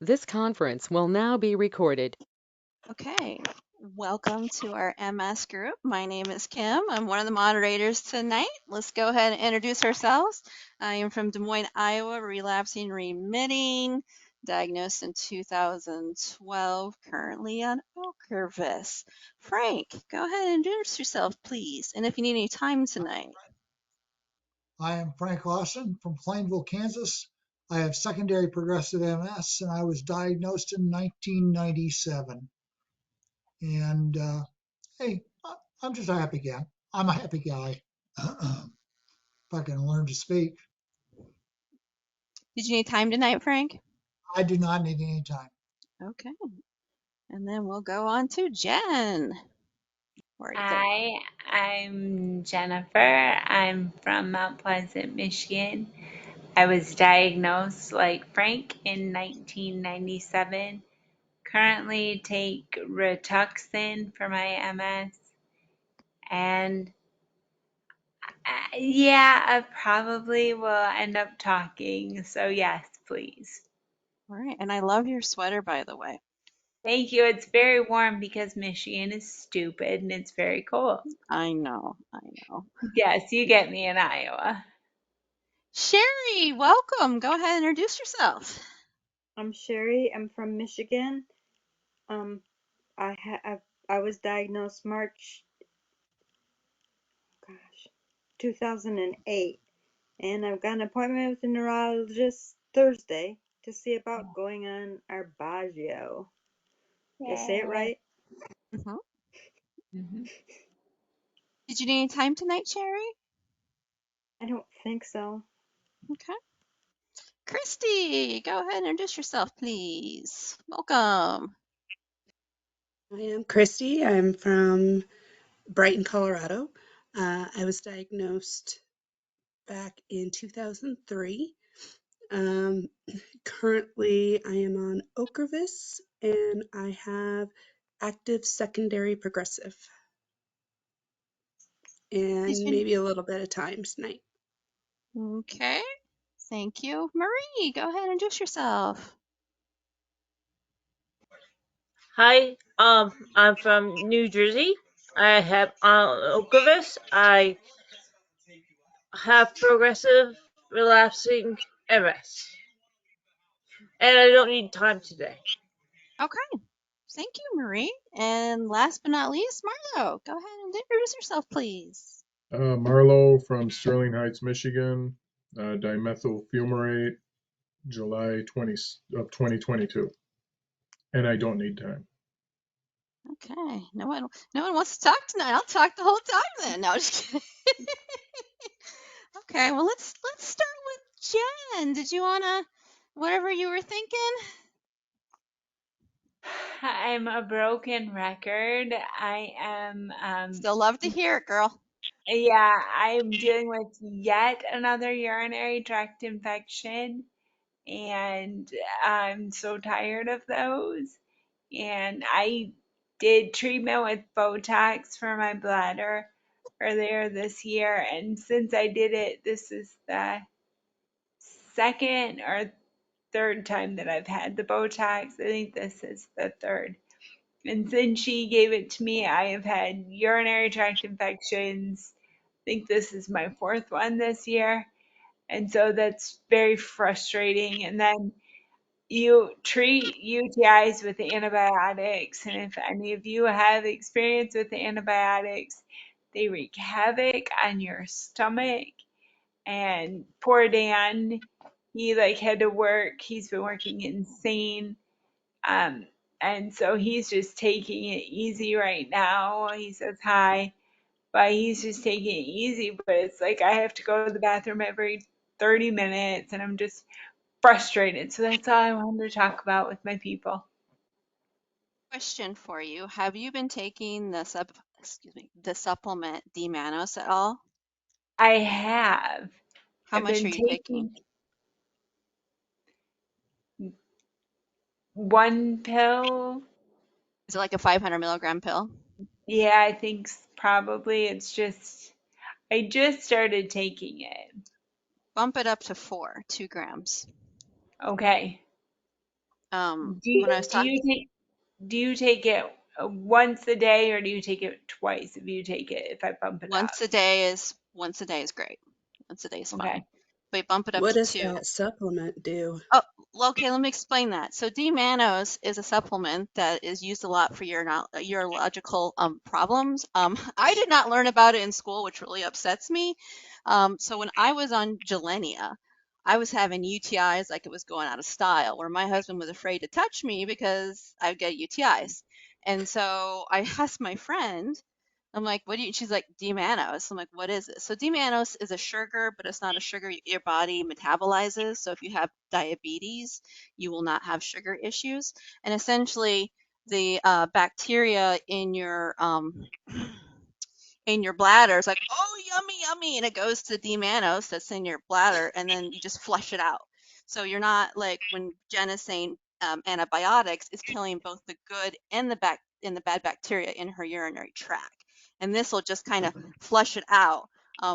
This conference will now be recorded. Okay, welcome to our MS group. My name is Kim. I'm one of the moderators tonight. Let's go ahead and introduce ourselves. I am from Des Moines, Iowa, relapsing remitting, diagnosed in 2012, currently on Ocrevus. Frank, go ahead and introduce yourself, please. And if you need any time tonight. I am Frank Lawson from Plainville, Kansas. I have secondary progressive MS and I was diagnosed in 1997. And hey, I'm just a happy guy. I'm a happy guy. If I can learn to speak, Did you need time tonight, Frank? I do not need any time. Okay, and then we'll go on to Jen. Where are you? There. Hi, I'm Jennifer. I'm from Mount Pleasant, Michigan. I was diagnosed like Frank in 1997. Currently take Rituxan for my MS. And yeah, I probably will end up talking. So yes, please. All right, and I love your sweater, by the way. Thank you. It's very warm because Michigan is stupid and it's very cold. I know, I know. Yes, you get me in Iowa. Sherry, welcome. Go ahead and introduce yourself. I'm Sherry. I'm from Michigan. Um, I was diagnosed March, gosh, 2008, and I've got an appointment with a neurologist Thursday to see about going on Arbaggio. Did I say it Yay. right? Mhm. Mhm. Did you need any time tonight, Sherry? I don't think so. Okay. Christy, go ahead and introduce yourself, please. Welcome. I am Christy. I'm from Brighton, Colorado. I was diagnosed back in 2003. Um, Currently, I am on Ocrevus and I have active secondary progressive Did and you? maybe a little bit of time tonight. Okay. Thank you. Marie, go ahead and introduce yourself. Hi, I'm from New Jersey. I have Ocrevus. I have progressive relapsing MS, and I don't need time today. Okay. Thank you, Marie. And last but not least, Marlo, go ahead and introduce yourself, please. Marlo from Sterling Heights, Michigan. Dimethyl fumarate, July 20 of 2022, and I don't need time. Okay. No one wants to talk tonight. I'll talk the whole time then. No, just kidding. Okay, well let's start with Jen. Did you wanna whatever you were thinking? I'm a broken record. I am, Still love to hear it, girl. yeah, I'm dealing with yet another urinary tract infection, and I'm so tired of those. And I did treatment with Botox for my bladder earlier this year, and since I did it, this is the second or third time that I've had the Botox. I think this is the third. And since she gave it to me, I have had urinary tract infections. I think this is my fourth one this year. And so that's very frustrating. And then you treat UTIs with antibiotics. And if any of you have experience with antibiotics, they wreak havoc on your stomach. And poor Dan, he like had to work. He's been working insane. Um, and so he's just taking it easy right now. He says hi, but he's just taking it easy. But it's like I have to go to the bathroom every 30 minutes and I'm just frustrated. So that's all I wanted to talk about with my people. Question for you. Have you been taking the supplement D-Manos at all? I have. How I've much are been you taking? taking one pill. Is it like a 500 milligram pill? Yeah, I think probably it's just, I just started taking it. Bump it up to 2 grams. Okay. When I was Do talking you take it once a day, or do you take it twice if you take it, if I bump it up? once a day is great. Once a day is fine. Okay. But bump it up What to does two. that supplement do? Oh, well, okay, let me explain that. So D-mannose is a supplement that is used a lot for urological problems. I did not learn about it in school, which really upsets me. So when I was on Gilenia, I was having UTIs like it was going out of style, where my husband was afraid to touch me because I'd get UTIs. And so I asked my friend, I'm like, what do you, she's like, D-mannose. I'm like, what is it? So D-mannose is a sugar, but it's not a sugar your body metabolizes. So if you have diabetes, you will not have sugar issues. And essentially, the bacteria in your bladder is like, oh, yummy, yummy. And it goes to the D-mannose that's in your bladder, and then you just flush it out. So you're not like when Jen is saying antibiotics is killing both the good and the bad bacteria in her urinary tract. And this will just kind of flush it out.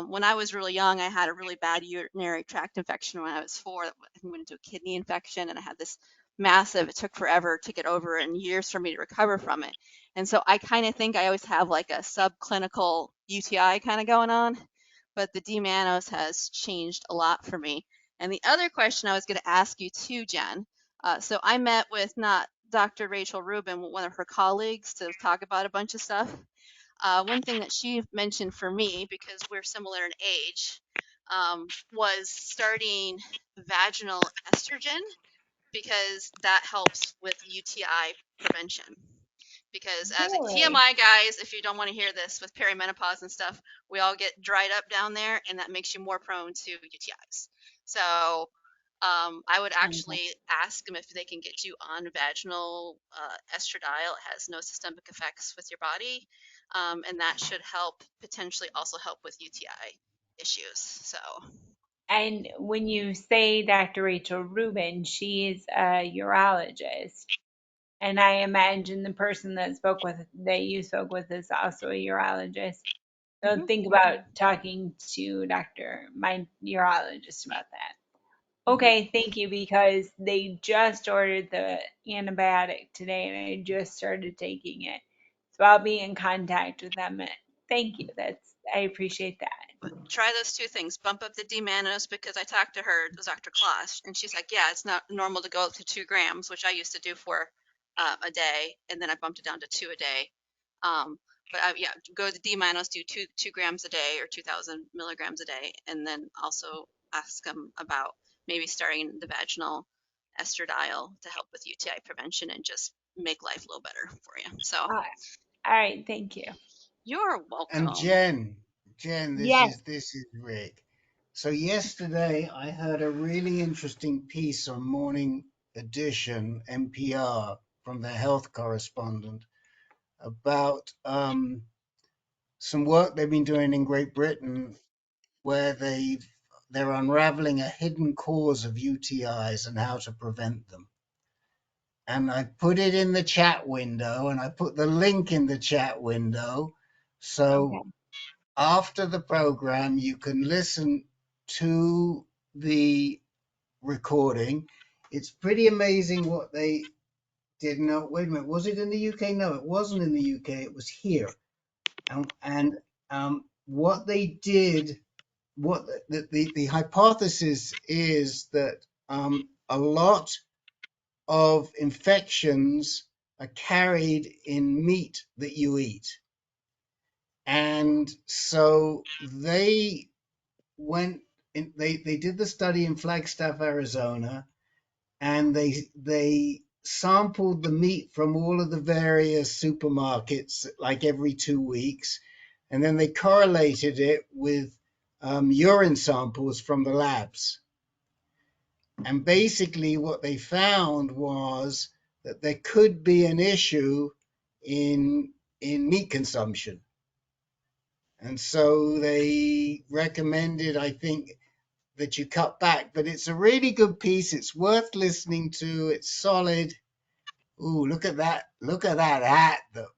When I was really young, I had a really bad urinary tract infection when I was 4. That went into a kidney infection, and I had this massive, it took forever to get over and years for me to recover from it. And so I kind of think I always have like a subclinical UTI kind of going on, but the D-mannose has changed a lot for me. And the other question I was going to ask you too, Jen. So I met with not Dr. Rachel Rubin, one of her colleagues, to talk about a bunch of stuff. One thing that she mentioned for me, because we're similar in age, was starting vaginal estrogen because that helps with UTI prevention. Because as a Really? TMI guys, if you don't want to hear this with perimenopause and stuff, we all get dried up down there, and that makes you more prone to UTIs. So I would actually ask them if they can get you on vaginal estradiol. It has no systemic effects with your body, and that should help potentially also help with UTI issues. So And when you say Dr. Rachel Rubin, she's a urologist. And I imagine the person that you spoke with is also a urologist. So mhm, think about talking to my urologist about that. mhm. Okay, thank you, because they just ordered the antibiotic today and I just started taking it. So I'll be in contact with them. Thank you. I appreciate that. But try those two things. Bump up the D-mannose because I talked to her, it was Dr. Kloss, and she's like, yeah, it's not normal to go up to 2 grams, which I used to do for a day, and then I bumped it down to 2 a day. But yeah, go to D-mannose, do 2 grams a day or 2,000 milligrams a day, and then also ask them about maybe starting the vaginal estradiol to help with UTI prevention and just make life a little better for you. So Uh, all right, thank you. you're And welcome. Jen, this Yes. is Rick. So yesterday I heard a really interesting piece on Morning Edition NPR from the health correspondent about some work they've been doing in Great Britain where they're unraveling a hidden cause of UTIs and how to prevent them. And I put it in the chat window and I put the link in the chat window. So Okay. after the program, you can listen to the recording. It's pretty amazing what they did. No, wait a minute. Was it in the UK? No, it wasn't in the UK. It was here. And what they did, what the hypothesis is that a lot of infections are carried in meat that you eat. And so they went in, they did the study in Flagstaff, Arizona, and they sampled the meat from all of the various supermarkets like every 2 weeks, and then they correlated it with urine samples from the labs. And basically, what they found was that there could be an issue in meat consumption. And so they recommended, I think, that you cut back. But it's a really good piece. It's worth listening to. It's solid. Ooh, look at that! Look at that hat that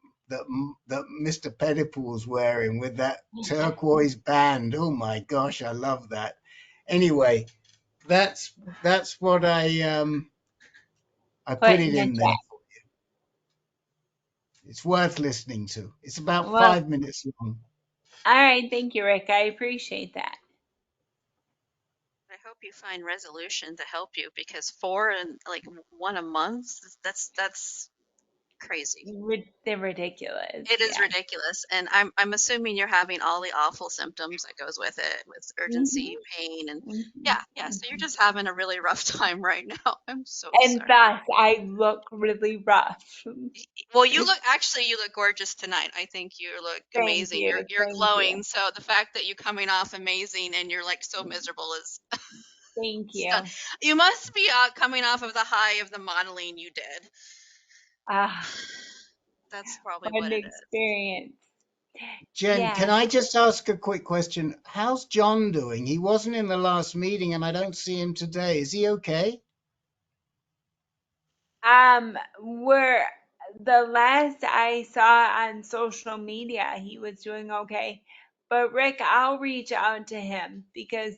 Mr. Pettipool's wearing with that turquoise band. Oh my gosh, I love that. Anyway, that's what I put put it in the in there. chat. It's worth listening to. It's about Well, 5 minutes long. all right. Thank you, Rick. I appreciate that. I hope you find resolution to help you because 4 and like 1 a month, that's crazy. They're ridiculous. It is Yeah. ridiculous. And I'm assuming you're having all the awful symptoms that goes with it, with urgency, Mhm. pain, and Mhm. yeah. So you're Mhm. just having a really rough time right now. I'm so And sorry. thus, I look really rough. Well, you look gorgeous tonight. I think you look Thank amazing. you. You're Thank you. glowing. So the fact that you're coming off amazing and you're like so miserable is Thank stud. you. You must be coming off of the high of the modeling you did. Ah, That's probably what fun it is. experience. Jen, Yeah. can I just ask a quick question? How's John doing? He wasn't in the last meeting and I don't see him today. Is he okay? Where the last I saw on social media, he was doing okay. But Rick, I'll reach out to him because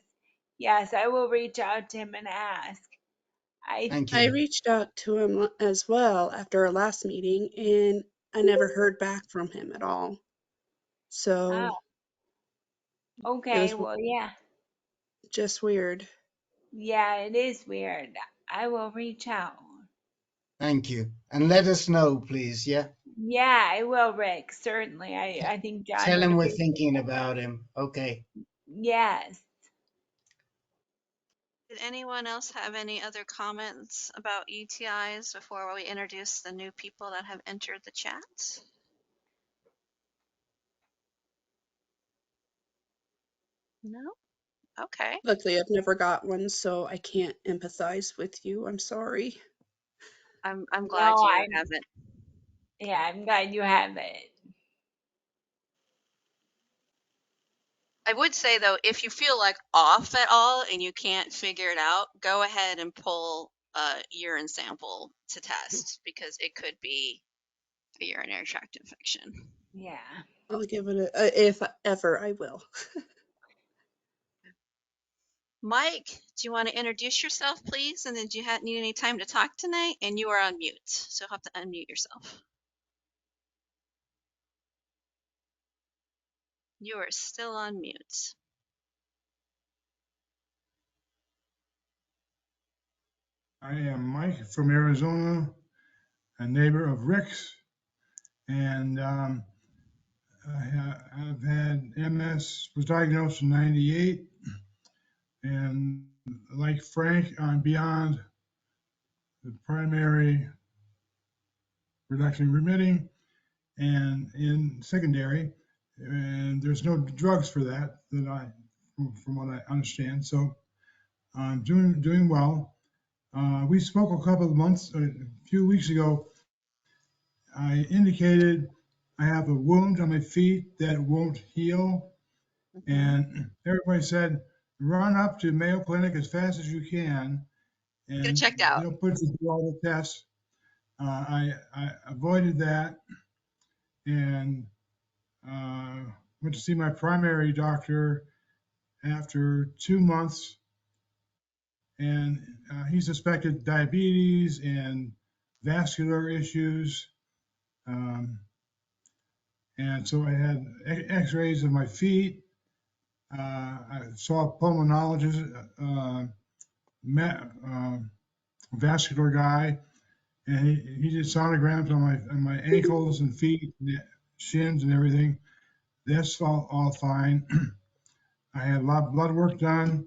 yes, I will reach out to him and ask. I Thank I you. reached out to him as well after our last meeting, and I never heard back from him at all. So oh, it okay, was well, yeah. just weird. Yeah, it is weird. I will reach out. Thank you. And let us know, please. Yeah. Yeah, I will, Rick. Certainly. I think John Tell would him we're appreciate. thinking about him. Okay. Yes. Did anyone else have any other comments about UTIs before we introduce the new people that have entered the chat? No? Okay. Luckily, I've never got one, so I can't empathize with you. I'm sorry. I'm glad No, you haven't. I'm glad you have it. I would say though, if you feel like off at all and you can't figure it out, go ahead and pull a urine sample to test because it could be a urinary tract infection. Yeah. I'll give it a if ever I will. Mike, do you want to introduce yourself, please? And then do you need any time to talk tonight? And you are on mute, so you'll have to unmute yourself. You are still on mute. I am Mike from Arizona, a neighbor of Rick's, and I've had MS, was diagnosed in '98, and like Frank, I'm beyond the primary relaxing remitting and in secondary, and there's no drugs for that from what I understand. So I'm doing well. We spoke a few weeks ago. I indicated I have a wound on my feet that won't heal, Mm-hmm. and everybody said, run up to Mayo Clinic as fast as you can, Get it and checked out. they'll put you through all the tests. I avoided that and went to see my primary doctor after 2 months, and he suspected diabetes and vascular issues. Um, and so I had x-rays of my feet. I saw a pulmonologist, vascular guy, and he did sonograms on my ankles and feet, and shins and everything. That's all fine. I had a lot of blood work done,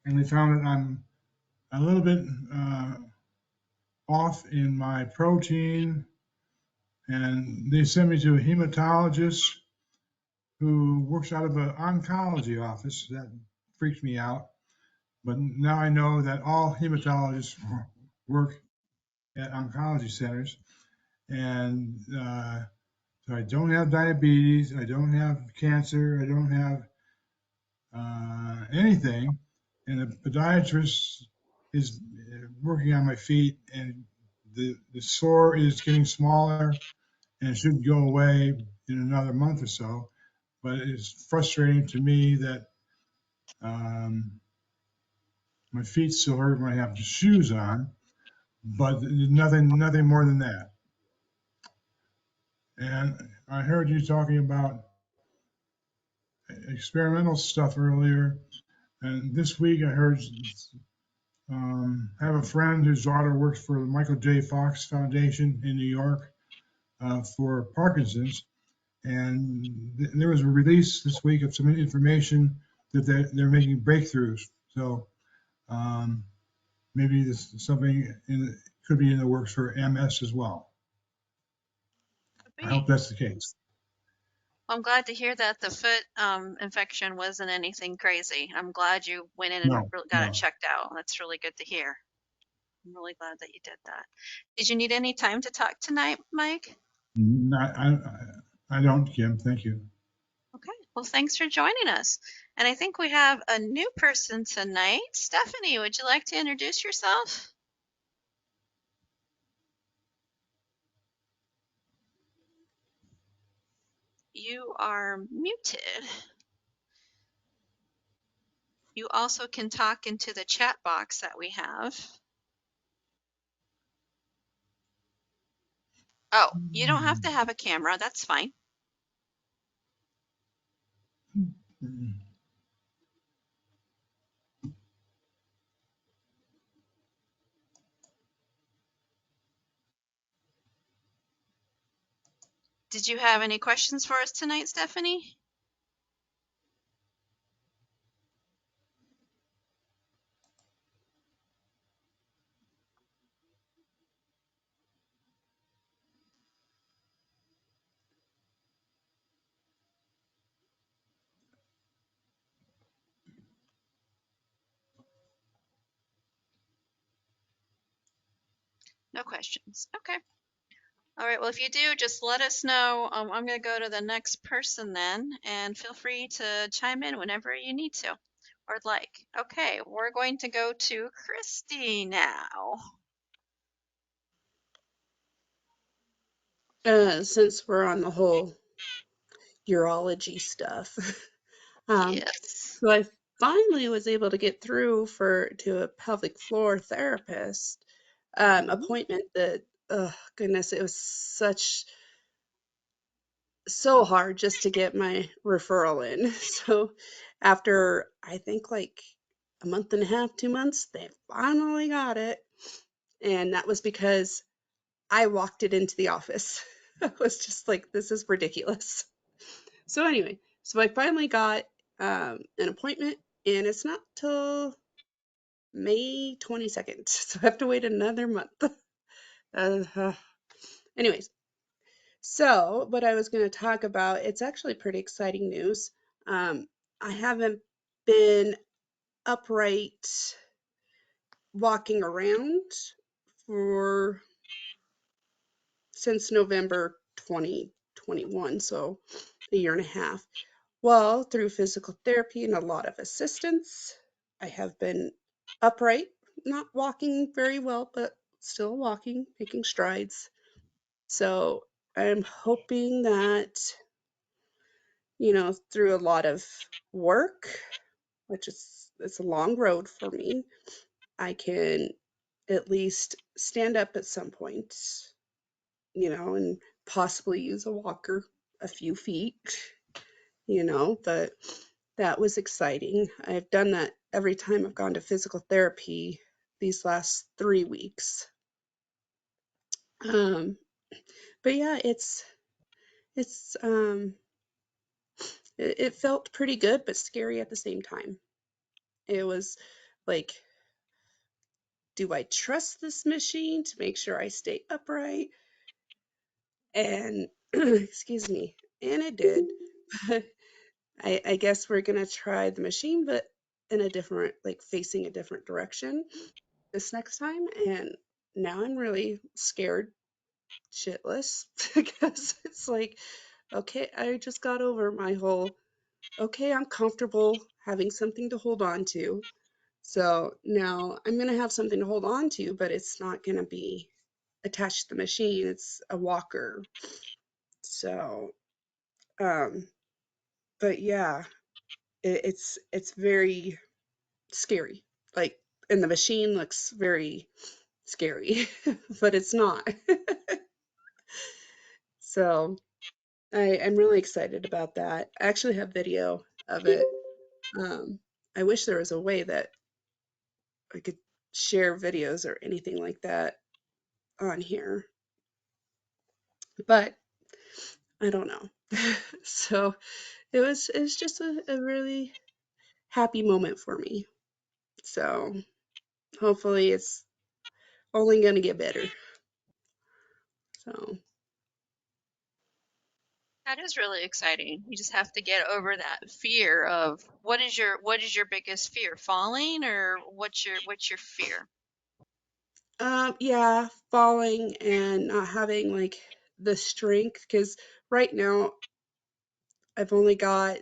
and they found that I'm a little bit off in my protein, and they sent me to a hematologist who works out of an oncology office. That freaked me out. But now I know that all hematologists work at oncology centers. And so I don't have diabetes, I don't have cancer, I don't have anything. And the podiatrist is working on my feet, and the sore is getting smaller and it should go away in another month or so. But it's frustrating to me that um, my feet still hurt when I have shoes on. but nothing more than that. And I heard you talking about experimental stuff earlier, and this week I heard have a friend whose daughter works for the Michael J. Fox Foundation in New York for Parkinson's, and there was a release this week of some information that they're making breakthroughs. So um, maybe this is something could be in the works for MS as well. Could I be. hope that's the case. I'm glad to hear that the foot infection wasn't anything crazy. I'm glad you went in and No, got it no, checked out. That's really good to hear. I'm really glad that you did that. Did you need any time to talk tonight, Mike? not, I don't, Kim. Thank you. Okay, well, thanks for joining us. And I think we have a new person tonight. Stephanie, would you like to introduce yourself? You are muted. You also can talk into the chat box that we have. Oh, you don't have to have a camera. That's fine. Did you have any questions for us tonight, Stephanie? No questions. Okay. All right. Well, if you do, just let us know. I'm going to go to the next person then, and feel free to chime in whenever you need to or like. Okay. We're going to go to Christy now. Since we're on the whole urology stuff, um, Yes. so I finally was able to get through to a pelvic floor therapist Mhm. appointment that, oh goodness, it was so hard just to get my referral in. So after I think like a month and a half, 2 months, they finally got it. And that was because I walked it into the office. I was just like, this is ridiculous. So anyway, so I finally got an appointment, and it's not till May 22nd. So I have to wait another month. Uh, uh, anyways, so what I was going to talk about, it's actually pretty exciting news. Um, I haven't been upright walking around for since November 2021, so a year and a half. Well, through physical therapy and a lot of assistance, I have been upright, not walking very well, but still walking, making strides. So I'm hoping that, through a lot of work, which is it's a long road for me, I can at least stand up at some point, and possibly use a walker a few feet, but that was exciting. I've done that every time I've gone to physical therapy these last 3 weeks. Um, but yeah, it's it felt pretty good, but scary at the same time. It was like, do I trust this machine to make sure I stay upright? And excuse me, and it did. I guess we're gonna try the machine, but in a different, like facing a different direction this next time. And now I'm really scared shitless because it's like, okay, I just got over my whole, okay, I'm comfortable having something to hold on to. So now I'm gonna have something to hold on to, but it's not gonna be attached to the machine. It's a walker. So, um, but yeah, it's very scary. Like, and the machine looks very scary, but it's not. So I'm really excited about that. I actually have video of it. Um, I wish there was a way that I could share videos or anything like that on here, but I don't know. So it was just a really happy moment for me. So hopefully it's only going to get better. So That is really exciting. You just have to get over that fear of what is your biggest fear? Falling, or what's your fear? yeah, falling and not having like the strength, because right now I've only got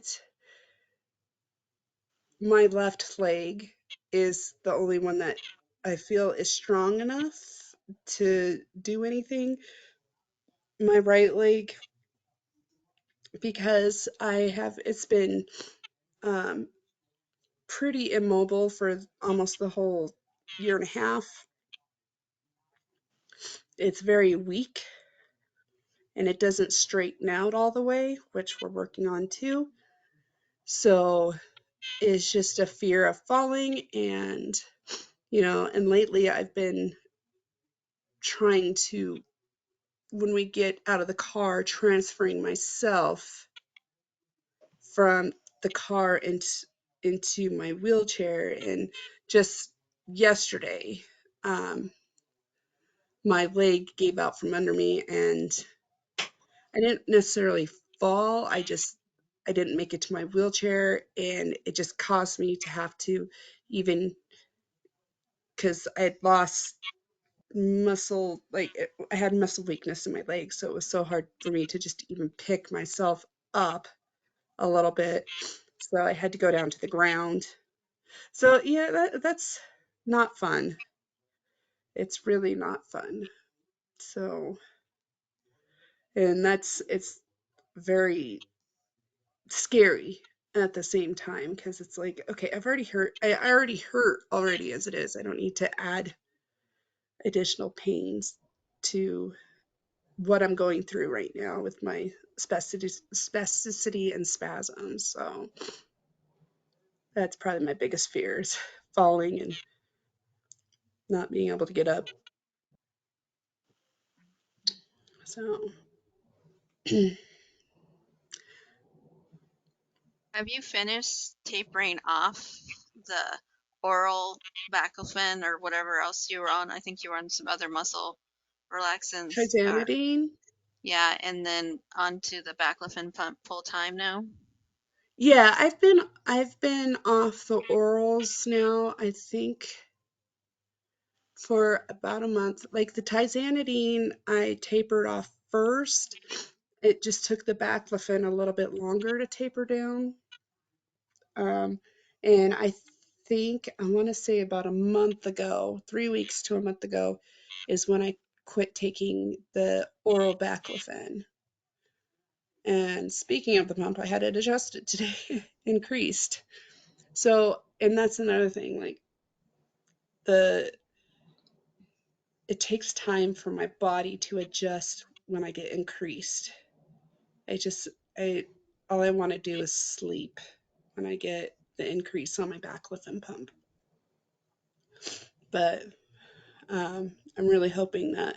my left leg is the only one that I feel is strong enough to do anything. My right leg, because it's been um, pretty immobile for almost the whole year and a half. It's very weak and it doesn't straighten out all the way, which we're working on too. So it's just a fear of falling, and lately I've been trying to, when we get out of the car, transferring myself from the car into my wheelchair. And just yesterday, um, my leg gave out from under me and I didn't necessarily fall. I didn't make it to my wheelchair, and it just caused me to have to, even because I had lost muscle, like I had muscle weakness in my legs, so it was so hard for me to just even pick myself up a little bit. So I had to go down to the ground. So yeah, that's not fun. It's really not fun. So, and it's very scary at the same time, because it's like, okay, I already hurt already as it is. I don't need to add additional pains to what I'm going through right now with my spasticity and spasms. So that's probably my biggest fears: falling and not being able to get up. So Have you finished tapering off the oral baclofen or whatever else you were on? I think you were on some other muscle relaxants. trizanidine. Yeah, and then onto the baclofen pump full time now. Yeah, I've been off the orals now, I think, for about a month. Like the tizanidine, I tapered off first. It just took the baclofen a little bit longer to taper down. Um, and I want to say about a month ago, 3 weeks to a month ago, is when I quit taking the oral baclofen. And speaking of the pump, I had it adjusted today, increased. So, and that's another thing, like the it takes time for my body to adjust when I get increased. I just I all I want to do is sleep when I get the increase on my baclofen pump. But I'm really hoping that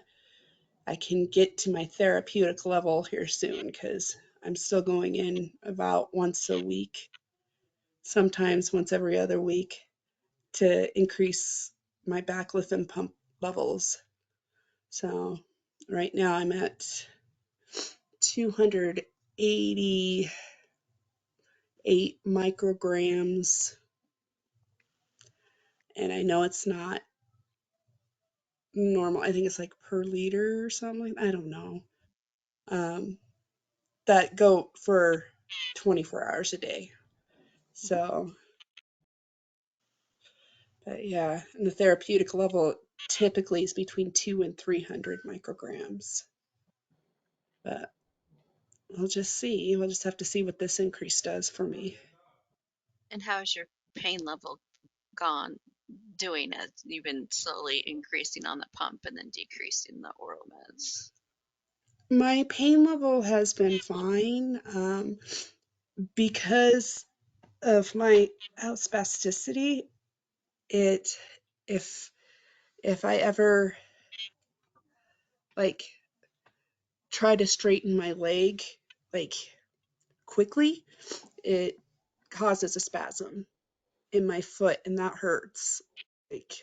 I can get to my therapeutic level here soon, because I'm still going in about once a week, sometimes once every other week, to increase my baclofen pump levels. So right now I'm at 288 micrograms, and I know it's not normal. I think it's like per liter or something. I don't know. Um, that go for 24 hours a day. So, but yeah, and the therapeutic level typically is between 200 and 300 micrograms. But we'll just see. We'll just have to see what this increase does for me. And how has your pain level gone doing it? You've been slowly increasing on the pump and then decreasing the oral meds. My pain level has been fine because of my spasticity. It if I ever like try to straighten my leg like quickly, it causes a spasm in my foot and that hurts. Like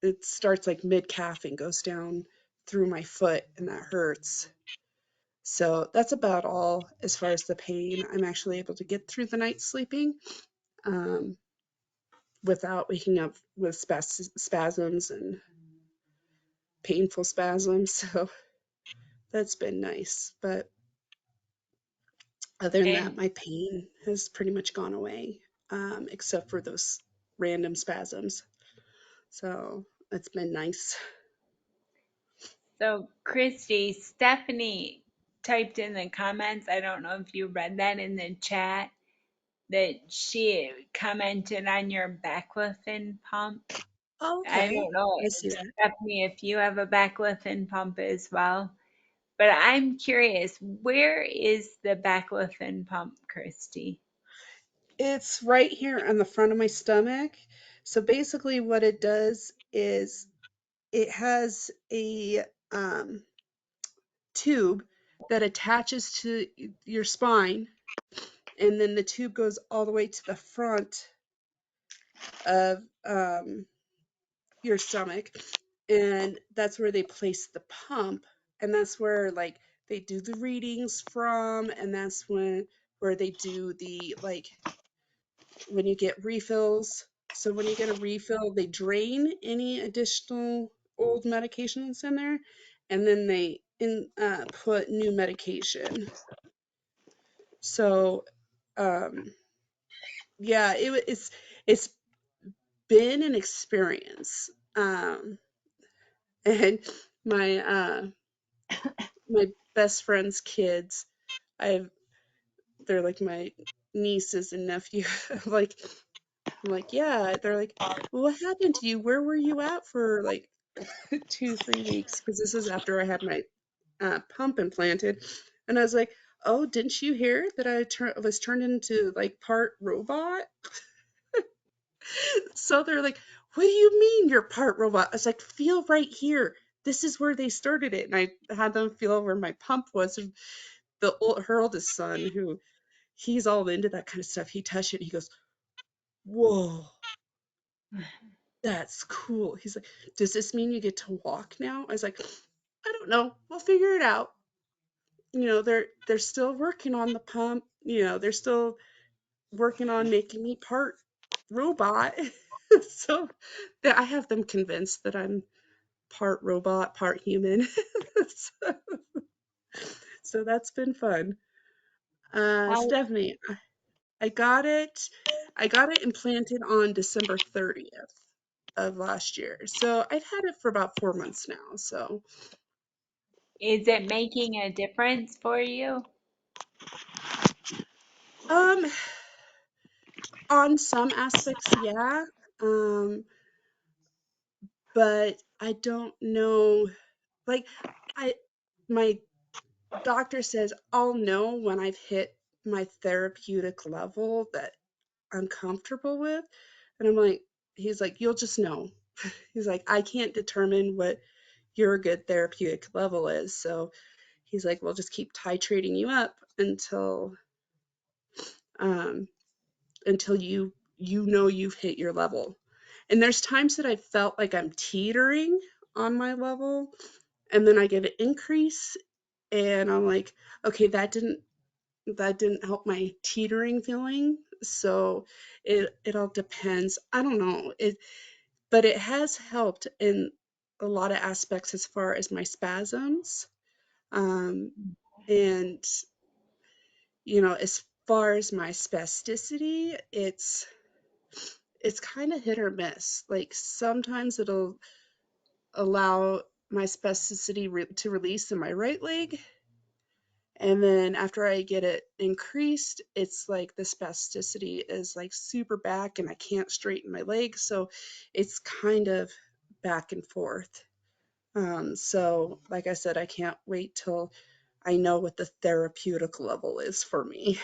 it starts like mid calf and goes down through my foot and that hurts. So that's about all as far as the pain. I'm actually able to get through the night sleeping um, without waking up with spasms and painful spasms. So that's been nice. But other than that, And my pain has pretty much gone away, except for those random spasms. So it's been nice. so, Christy, Stephanie typed in the comments. I don't know if you read that in the chat, that she commented on your baclofen pump. I Okay, don't know, I see that. Stephanie, if you have a baclofen pump as well. But I'm curious, where is the baclofen pump, Christy? It's right here on the front of my stomach. So basically, what it does is it has a tube that attaches to your spine, and then the tube goes all the way to the front of your stomach, and that's where they place the pump, and that's where like they do the readings from, and that's where they do the like when you get refills. So when you get a refill, they drain any additional old medications in there, and then they put new medication. So yeah, it's been an experience. And my my best friend's kids, I've they're like my nieces and nephew. like I'm like, yeah. They're like, well, what happened to you? Where were you at for like 2, 3 weeks? Because this is after I had my pump implanted, and I was like, oh, didn't you hear that was turned into like part robot? So they're like, what do you mean you're part robot? I was like, feel right here. This is where they started it, and I had them feel where my pump was. And her oldest son, who he's all into that kind of stuff, he touched it. And he goes, whoa, that's cool. He's like, does this mean you get to walk now? I was like, I don't know. We'll figure it out. They're still working on the pump. They're still working on making me part robot. So I have them convinced that I'm part robot, part human. so, so that's been fun. How Stephanie, I got it. I got it implanted on December 30th of last year. So I've had it for about 4 months now. So is it making a difference for you? um on some aspects, yeah. Um, but I don't know, like I my doctor says I'll know when I've hit my therapeutic level that I'm comfortable with. And I'm like, he's like, you'll just know. He's like, I can't determine what your good therapeutic level is. So he's like, we'll just keep titrating you up um, until you've hit your level. And there's times that I felt like I'm teetering on my level, and then I get an increase, and I'm like, okay, that didn't help my teetering feeling. So it all depends. I don't know. But it has helped in a lot of aspects as far as my spasms. Um, and as far as my spasticity, it's kind of hit or miss. Like sometimes it'll allow my spasticity to release in my right leg, And then after I get it increased, it's like the spasticity is like super back and I can't straighten my legs. So it's kind of back and forth. So, like I said, I can't wait till I know what the therapeutic level is for me.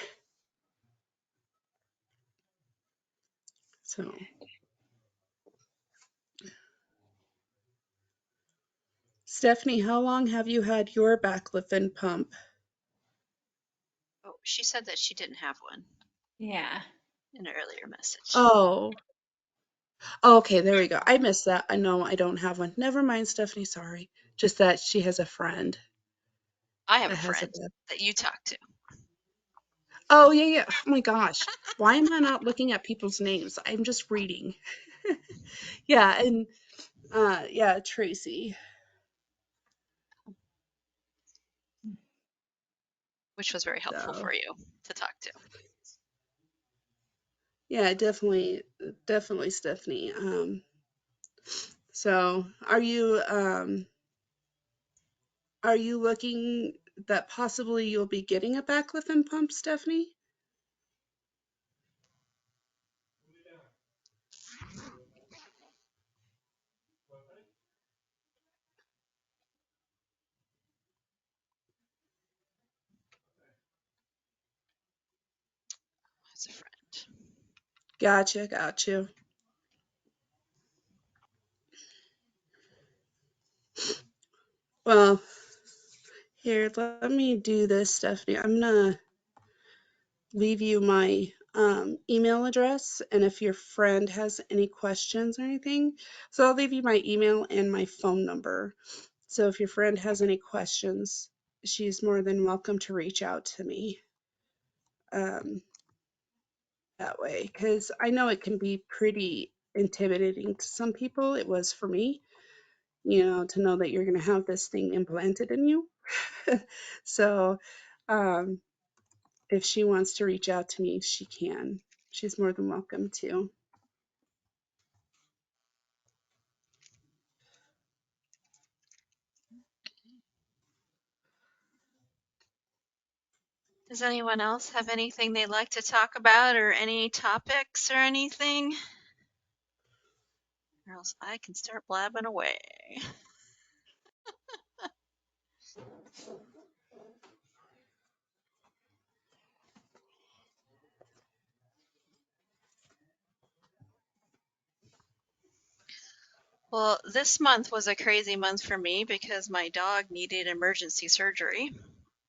So, Stephanie, how long have you had your baclofen pump? Oh, she said that she didn't have one Yeah. in an earlier message. Oh, okay, there we go. I missed that. I know I don't have one. Never mind, Stephanie, sorry. Just that she has a friend I have that a has a friend back. that you talk to. Oh, yeah, yeah. Oh my gosh. Why am I not looking at people's names? I'm just reading. Yeah, and yeah, Tracy. Which was very helpful So, for you to talk to. yeah, definitely, definitely Stephanie. So are you looking that possibly you'll be getting a baclofen pump, Stephanie? As a friend. Gotcha, gotcha. Well, here, let me do this, Stephanie. I'm gonna leave you my email address, and if your friend has any questions or anything, so I'll leave you my email and my phone number. So if your friend has any questions, she's more than welcome to reach out to me that way, because I know it can be pretty intimidating to some people. It was for me, to know that you're going to have this thing implanted in you. So, um, if she wants to reach out to me, she can. She's more than welcome to. Does anyone else have anything they'd like to talk about or any topics or anything? Or else I can start blabbing away. Well, this month was a crazy month for me because my dog needed emergency surgery.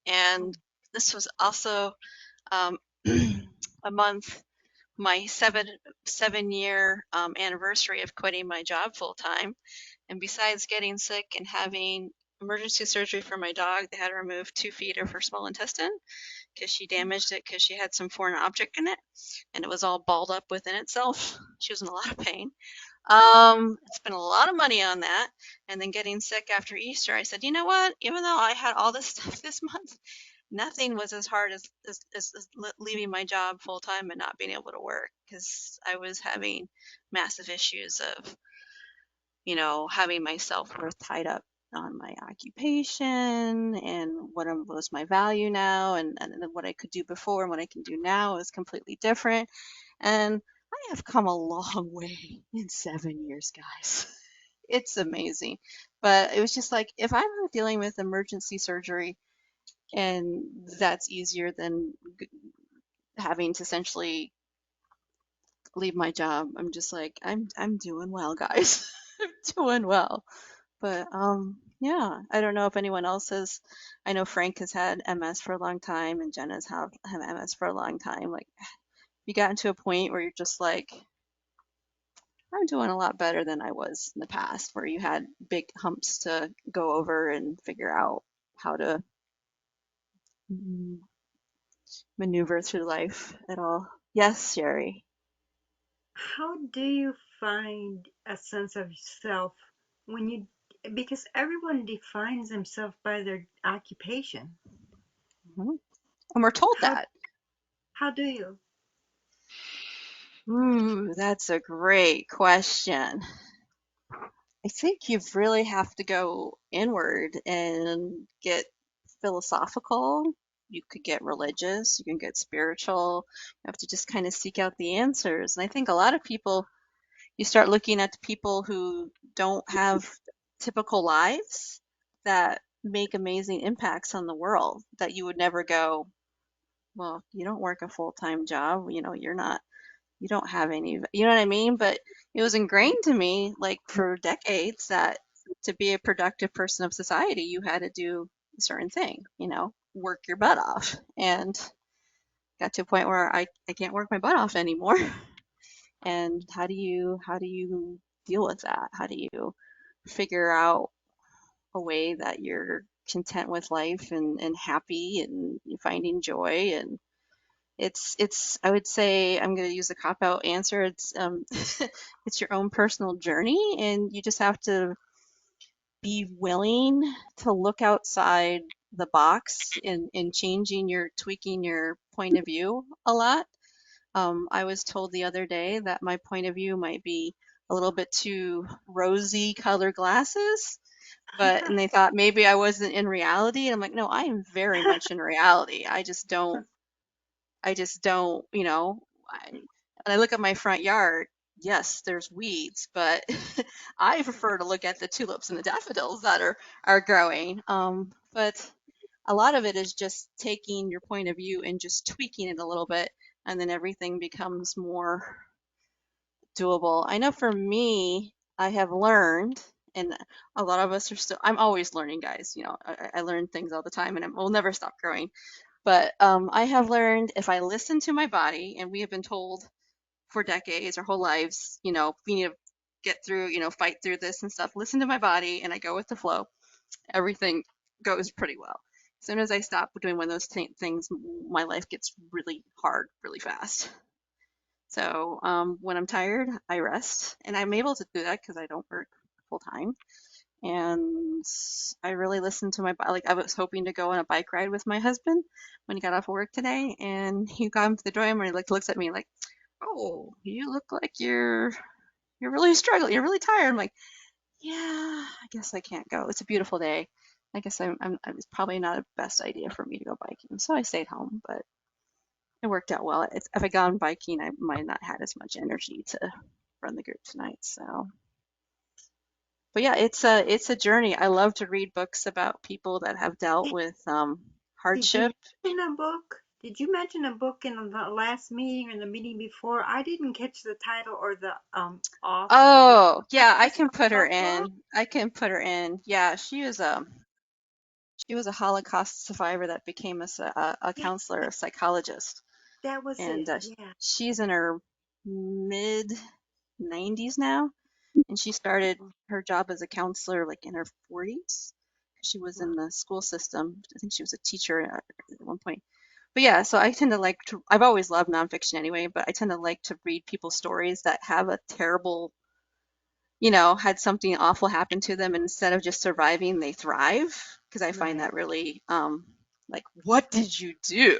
And this was also um, a month, my seven-year anniversary of quitting my job full time. And besides getting sick and having emergency surgery for my dog, they had to remove 2 feet of her small intestine because she damaged it because she had some foreign object in it and it was all balled up within itself. She was in a lot of pain. Spent a lot of money on that. And then getting sick after Easter, I said, you know what? Even though I had all this stuff this month, nothing was as hard as leaving my job full time and not being able to work because I was having massive issues of, having my self worth tied up on my occupation and what was my value now and what I could do before and what I can do now is completely different. And I have come a long way in 7 years, guys. It's amazing. But it was just like, if I'm dealing with emergency surgery and that's easier than having to essentially leave my job, I'm just like, I'm doing well, guys. I'm doing well. But yeah, I don't know if anyone else has. I know Frank has had MS for a long time, and Jenna's have MS for a long time. Like, you got into a point where you're just like, I'm doing a lot better than I was in the past, where you had big humps to go over and figure out how to mm, maneuver through life at all. Yes, Sherry. How do you find a sense of self when you, because everyone defines themselves by their occupation. Mhm. And we're told How that. how do you? Ooh, that's a great question. I think you really have to go inward and get philosophical you could get religious, you can get spiritual. You have to just kind of seek out the answers. And I think a lot of people, you start looking at the people who don't have typical lives that make amazing impacts on the world that you would never go, well, you don't work a full-time job, you're not, you don't have any, you know what I mean? But it was ingrained to me, like for decades, that to be a productive person of society, you had to do a certain thing, work your butt off. And got to a point where I can't work my butt off anymore. And how do you deal with that? How do you figure out a way that you're content with life and happy and you're finding joy? And it's I would say, I'm going to use a cop out answer. It's it's your own personal journey, and you just have to be willing to look outside the box in changing your tweaking your point of view a lot. I was told the other day that my point of view might be a little bit too rosy colored glasses, and they thought maybe I wasn't in reality. And I'm like, no, I am very much in reality. I just don't, when I look at my front yard, yes, there's weeds, but I prefer to look at the tulips and the daffodils that are growing. But a lot of it is just taking your point of view and just tweaking it a little bit, and then everything becomes more doable. I know for me, I have learned, and a lot of us are still, I'm always learning, guys. I learn things all the time, and we'll never stop growing. But I have learned, if I listen to my body, and we have been told for decades, our whole lives, we need to get through, fight through this and stuff. Listen to my body, and I go with the flow. Everything goes pretty well. As soon as I stop doing one of those things, my life gets really hard, really fast. So when I'm tired, I rest, and I'm able to do that because I don't work full time. And I really listen to my body. Like, I was hoping to go on a bike ride with my husband when he got off of work today, and he got into the dorm and he looks at me like, "Oh, you look like you're really struggling. You're really tired." I'm like, "Yeah, I guess I can't go. It's a beautiful day. I guess it's probably not a best idea for me to go biking." So I stayed home, but it worked out well. If I'd gone biking, I might not had as much energy to run the group tonight. So, but yeah, it's a journey. I love to read books about people that have dealt Did, with did you hardship. mention a book? Did you mention a book in the last meeting or the meeting before? I didn't catch the title or the author. Did Oh, you yeah, I mention can put her a book? in. I can put her in. Yeah, she was a Holocaust survivor that became a Yeah, counselor, a psychologist, that was and it. Yeah. she's in her mid 90s now, and she started her job as a counselor like in her 40s. She was in Wow. the school system. I think she was a teacher at one point. But yeah, so I tend to like to, I've always loved nonfiction anyway, but I tend to like to read people's stories that have a terrible, had something awful happen to them, and instead of just surviving, they thrive. Because I find Right. that really, like, what did you do?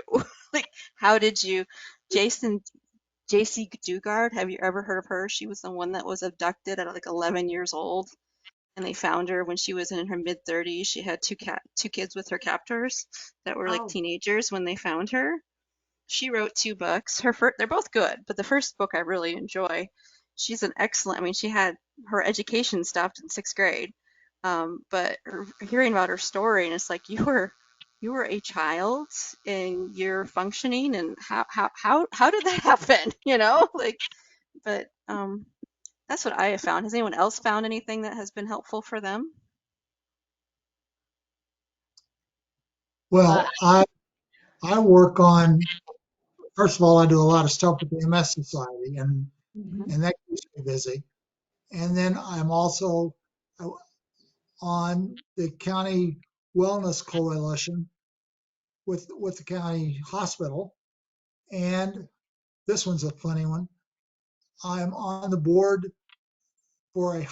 Like, how did you, Jason, JC Dugard, have you ever heard of her? She was the one that was abducted at like 11 years old, and they found her when she was in her mid 30s. She had two kids with her captors that were like Oh, teenagers when they found her. She wrote two books. They're both good, but the first book I really enjoy. She's an excellent. I mean, she had her education stopped in sixth grade, but hearing about her story, and it's like you were a child and you're functioning, and how did that happen? Like, but that's what I have found. Has anyone else found anything that has been helpful for them? Uh, Well, I work on, first of all, I do a lot of stuff with the MS Society, and Hmm. and that keeps me busy. And then I'm also uh, on the county wellness coalition with the county hospital. And this one's a funny one. I'm on the board for a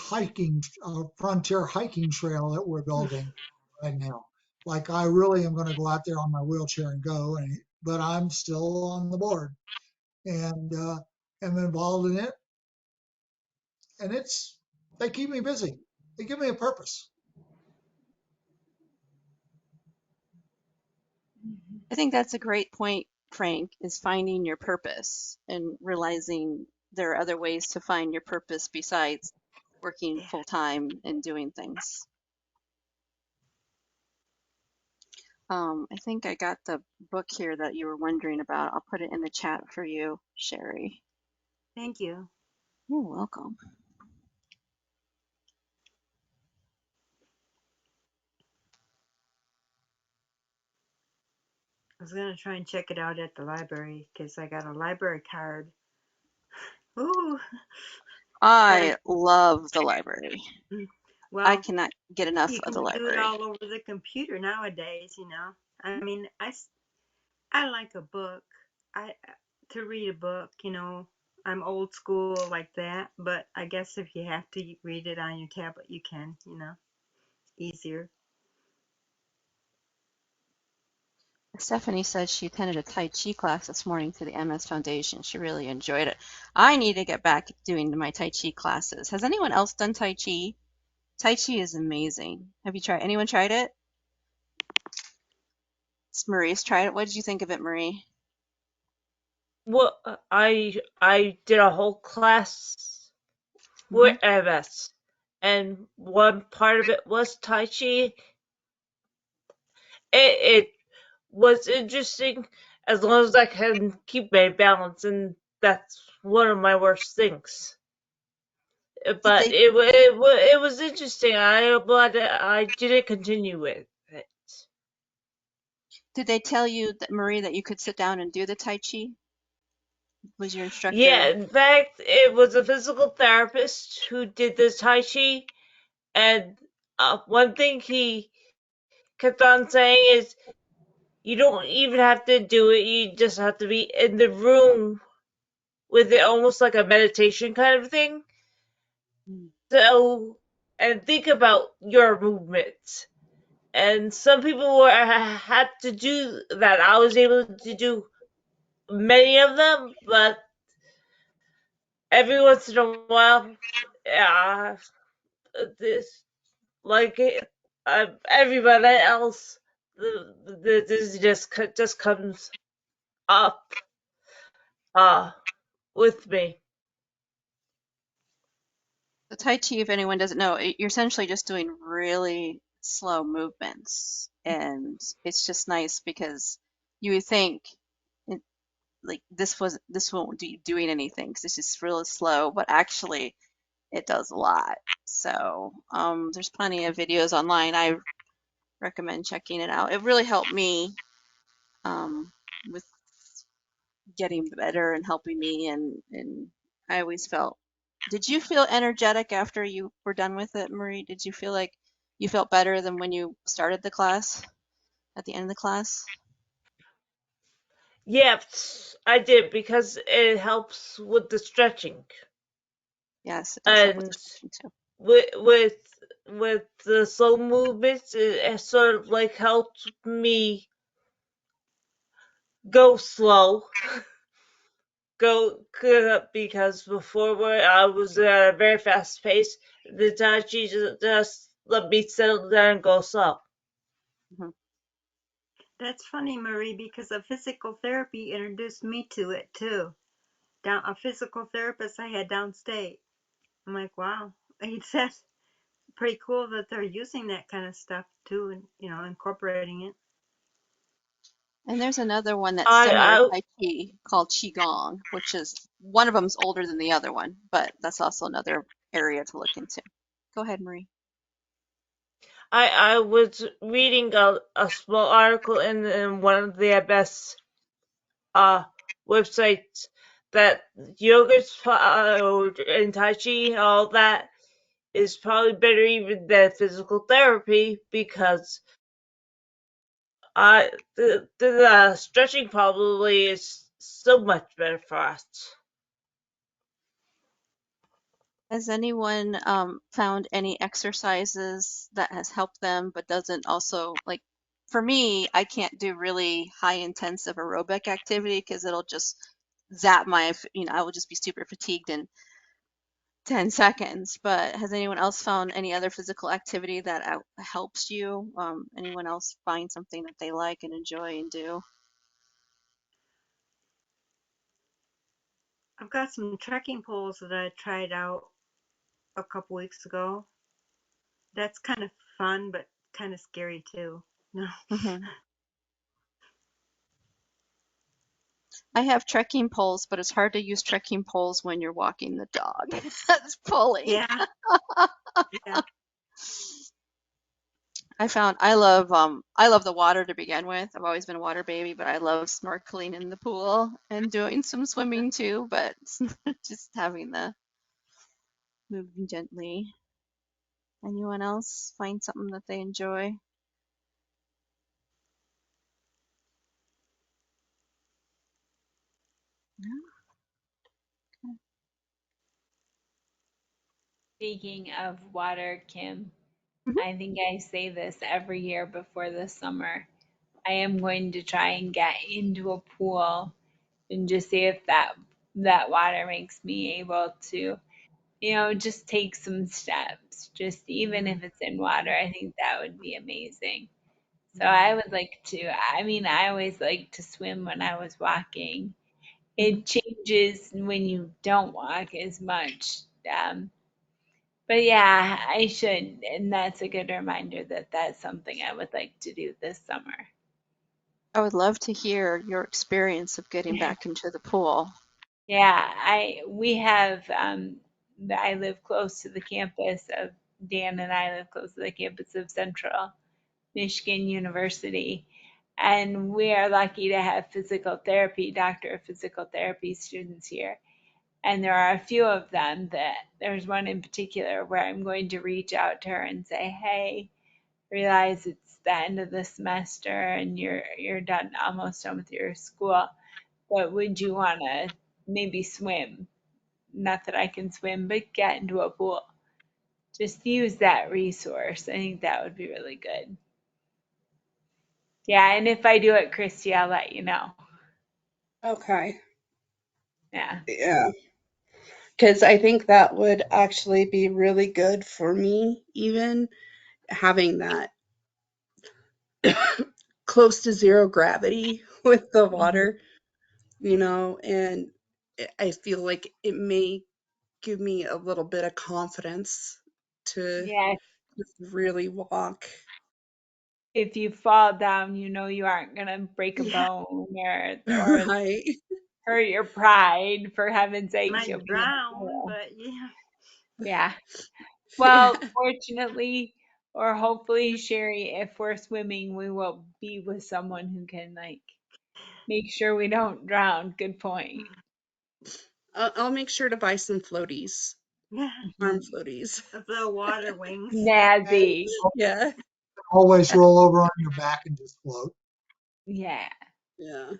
frontier hiking trail that we're building right now. Like, I really am going to go out there on my wheelchair and go, but I'm still on the board and am involved in it. And they keep me busy. They give me a purpose. I think that's a great point, Frank, is finding your purpose and realizing there are other ways to find your purpose besides working Yeah. full time and doing things. I think I got the book here that you were wondering about. I'll put it in the chat for you, Sherry. Thank you. You're welcome. I was gonna try and check it out at the library because I got a library card. Ooh, but I love the library. I well, cannot get enough you of can the do it library. all over the computer nowadays, you know. I mean, I like a book. I to read a book, you know. I'm old school like that, but I guess if you have to read it on your tablet, you can, you know, easier. Stephanie said she attended a Tai Chi class this morning through the MS Foundation. She really enjoyed it. I need to get back doing my Tai Chi classes. Has anyone else done Tai Chi? Tai Chi is amazing. Have you tried? Anyone tried it? Marie's tried it. What did you think of it, Marie? Well, I did a whole class Hmm. with MS, and one part of it was Tai Chi. It was interesting as long as I can keep my balance, and that's one of my worst things. Did But they it was interesting. But I didn't continue with it. did they tell you that Marie that you could sit down and do the Tai Chi? Was your Yeah, instructor? in fact, it was a physical therapist who did the Tai Chi, and one thing he kept on saying is, you don't even have to do it, you just have to be in the room with it, almost like a meditation kind of thing. Mm. So, and think about your movements. And some people had to do that. I was able to do many of them, but every once in a while, uh, this like everybody else, this just comes up uh with me. The Tai Chi, if anyone doesn't know, you're essentially just doing really slow movements, and it's just nice because you would think it, like this won't be doing anything because it's just really slow, but actually it does a lot. So there's plenty of videos online. I recommend checking it out. It really helped me with getting better and helping me, and I always felt. Did you feel energetic after you were done with it, Marie? Did you feel like you felt better than when you started the class at the end of the class? Yes, I did because it helps with the stretching, Yes, it does help with the and stretching too. with with with the slow movements, it sort of like helped me go slow, because before where I was at a very fast pace, the Tai Chi just let me settle down and go slow. Mhm. That's funny, Marie, because a physical therapy introduced me to it too. Down a physical therapist I had downstate. I'm like, wow. He said, pretty cool that they're using that kind of stuff too, and you know, incorporating it. And there's another one that's I similar to I Tai Chi called Qigong, which is one of them's older than the other one, but that's also another area to look into. Go ahead, Marie. I was reading a small article in one of the best uh websites that yoga's and Tai Chi, all that is probably better even than physical therapy, because the stretching probably is so much better for us. Has anyone found any exercises that has helped them but doesn't also like for me, I can't do really high intensive aerobic activity because it'll just zap my, I will just be super fatigued and 10 seconds, but has anyone else found any other physical activity that helps you? Anyone else find something that they like and enjoy and do? I've got some trekking poles that I tried out a couple weeks ago. That's kind of fun, but kind of scary too. No. Hmm. I have trekking poles, but it's hard to use trekking poles when you're walking the dog. That's pulling. Yeah, yeah. I love the water to begin with. I've always been a water baby, but I love snorkeling in the pool and doing some swimming too, but just having the moving gently. Anyone else find something that they enjoy? Speaking of water, Kim, Mhm. I think I say this every year before the summer. I am going to try and get into a pool and just see if that water makes me able to, just take some steps. Just even if it's in water, I think that would be amazing. So I would like to, I mean, I always like to swim when I was walking. Mhm. It changes when you don't walk as much. But yeah, I should, and that's a good reminder that that's something I would like to do this summer. I would love to hear your experience of getting back into the pool. Yeah, we have I live close to the campus of Dan and I live close to the campus of Central Michigan University, and we are lucky to have physical therapy, doctor of physical therapy students here. And there are a few of them that there's one in particular where I'm going to reach out to her and say, "Hey, realize it's the end of the semester and you're done almost done with your school, but would you want to maybe swim? Not that I can swim, but get into a pool. Just use that resource. I think that would be really good." Yeah, and if I do it, Christy, I'll let you know. Okay. Yeah. Yeah. Because I think that would actually be really good for me, even having that close to zero gravity with the Mhm. water, and I feel like it may give me a little bit of confidence to Yeah. just really walk. If you fall down, you know you aren't gonna break a Yeah, bone or Right. hurt your pride. For heaven's sakes, you'll might be in the drown, pool. but yeah. Yeah. Yeah. Well, fortunately, or hopefully, Sherry, if we're swimming, we will be with someone who can like make sure we don't drown. Good point. I'll make sure to buy some floaties, Yeah, arm floaties. of the water wings. Snazzy. Yeah. Always roll over on your back and just float. Yeah. Yeah.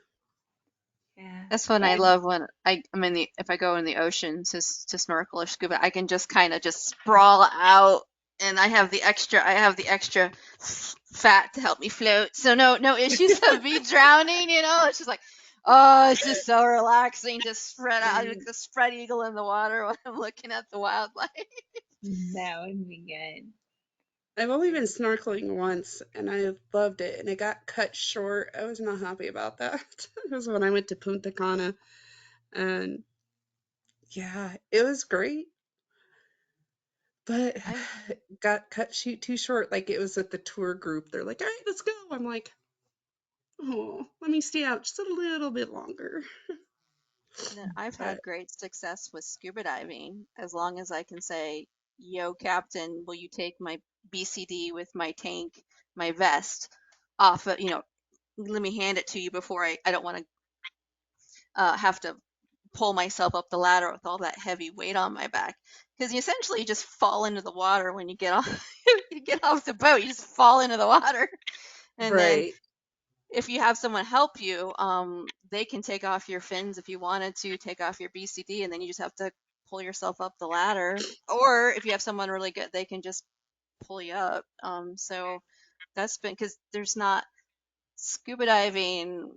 Yeah. That's when I And love when I'm in the if I go in the ocean to snorkel or scuba, I can just kind of just sprawl out, and I have the extra fat to help me float. So no issues of me drowning, It's just like, oh, it's just so relaxing, just spread out like the spread eagle in the water when I'm looking at the wildlife. that would be good. I've only been snorkeling once and I loved it and it got cut short. I was not happy about that. It was when I went to Punta Cana and yeah, it was great, but I it got cut shoot too short. Like it was at the tour group. They're like, all right, let's go. I'm like, oh, let me stay out just a little bit longer. then I've But had great success with scuba diving as long as I can say, "Yo, Captain, will you take my BCD with my tank, my vest off of, let me hand it to you before I don't want to have to pull myself up the ladder with all that heavy weight on my back." Because you essentially just fall into the water when you get off you get off the boat. You just fall into the water, and then right. if you have someone help you, they can take off your fins if you wanted to, take off your BCD, and then you just have to pull yourself up the ladder. Or if you have someone really good, they can just pull you up. So that's been because there's not scuba diving.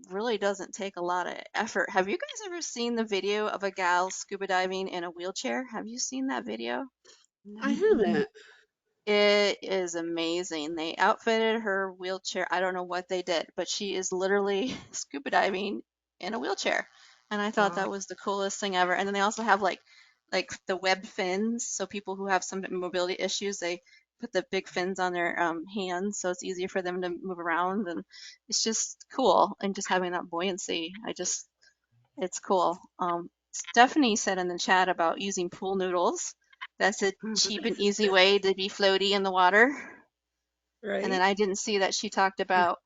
really doesn't take a lot of effort. Have you guys ever seen the video of a gal scuba diving in a wheelchair? Have you seen that video? I No. haven't. It is amazing. They outfitted her wheelchair. I don't know what they did, but she is literally scuba diving in a wheelchair. And I thought Wow. that was the coolest thing ever. And then they also have like the web fins, so people who have some mobility issues, they put the big fins on their hands, so it's easier for them to move around. And it's just cool. And just having that buoyancy, it's cool. Stephanie said in the chat about using pool noodles. That's a cheap and easy way to be floaty in the water. And then Right? I didn't see that she talked about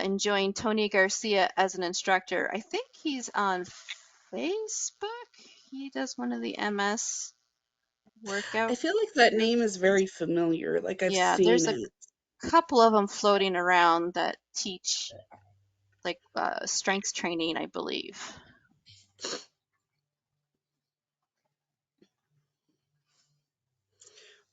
enjoying Tony Garcia as an instructor. I think he's on Facebook. He does one of the MS I workout feel like that name groups. is very familiar, like I've Yeah, seen there's a it. couple of them floating around that teach like strength training, I believe.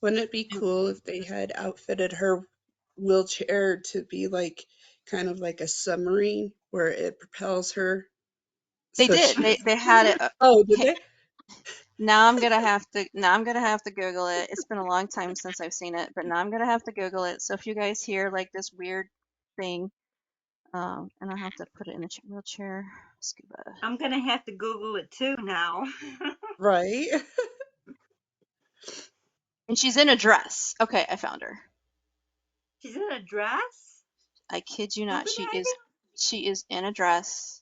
Wouldn't it be cool if they had outfitted her wheelchair to be like kind of like a submarine where it propels her They so did. she They had it. Oh, did they? Now I'm gonna have to Google it. It's been a long time since I've seen it, but now I'm gonna have to Google it. So if you guys hear like this weird thing, and I'll have to put it in the wheelchair scuba. I'm gonna have to Google it too now. Right. And she's in a dress. Okay, I found her. She's in a dress? I kid you not. Scuba diving? She is in a dress.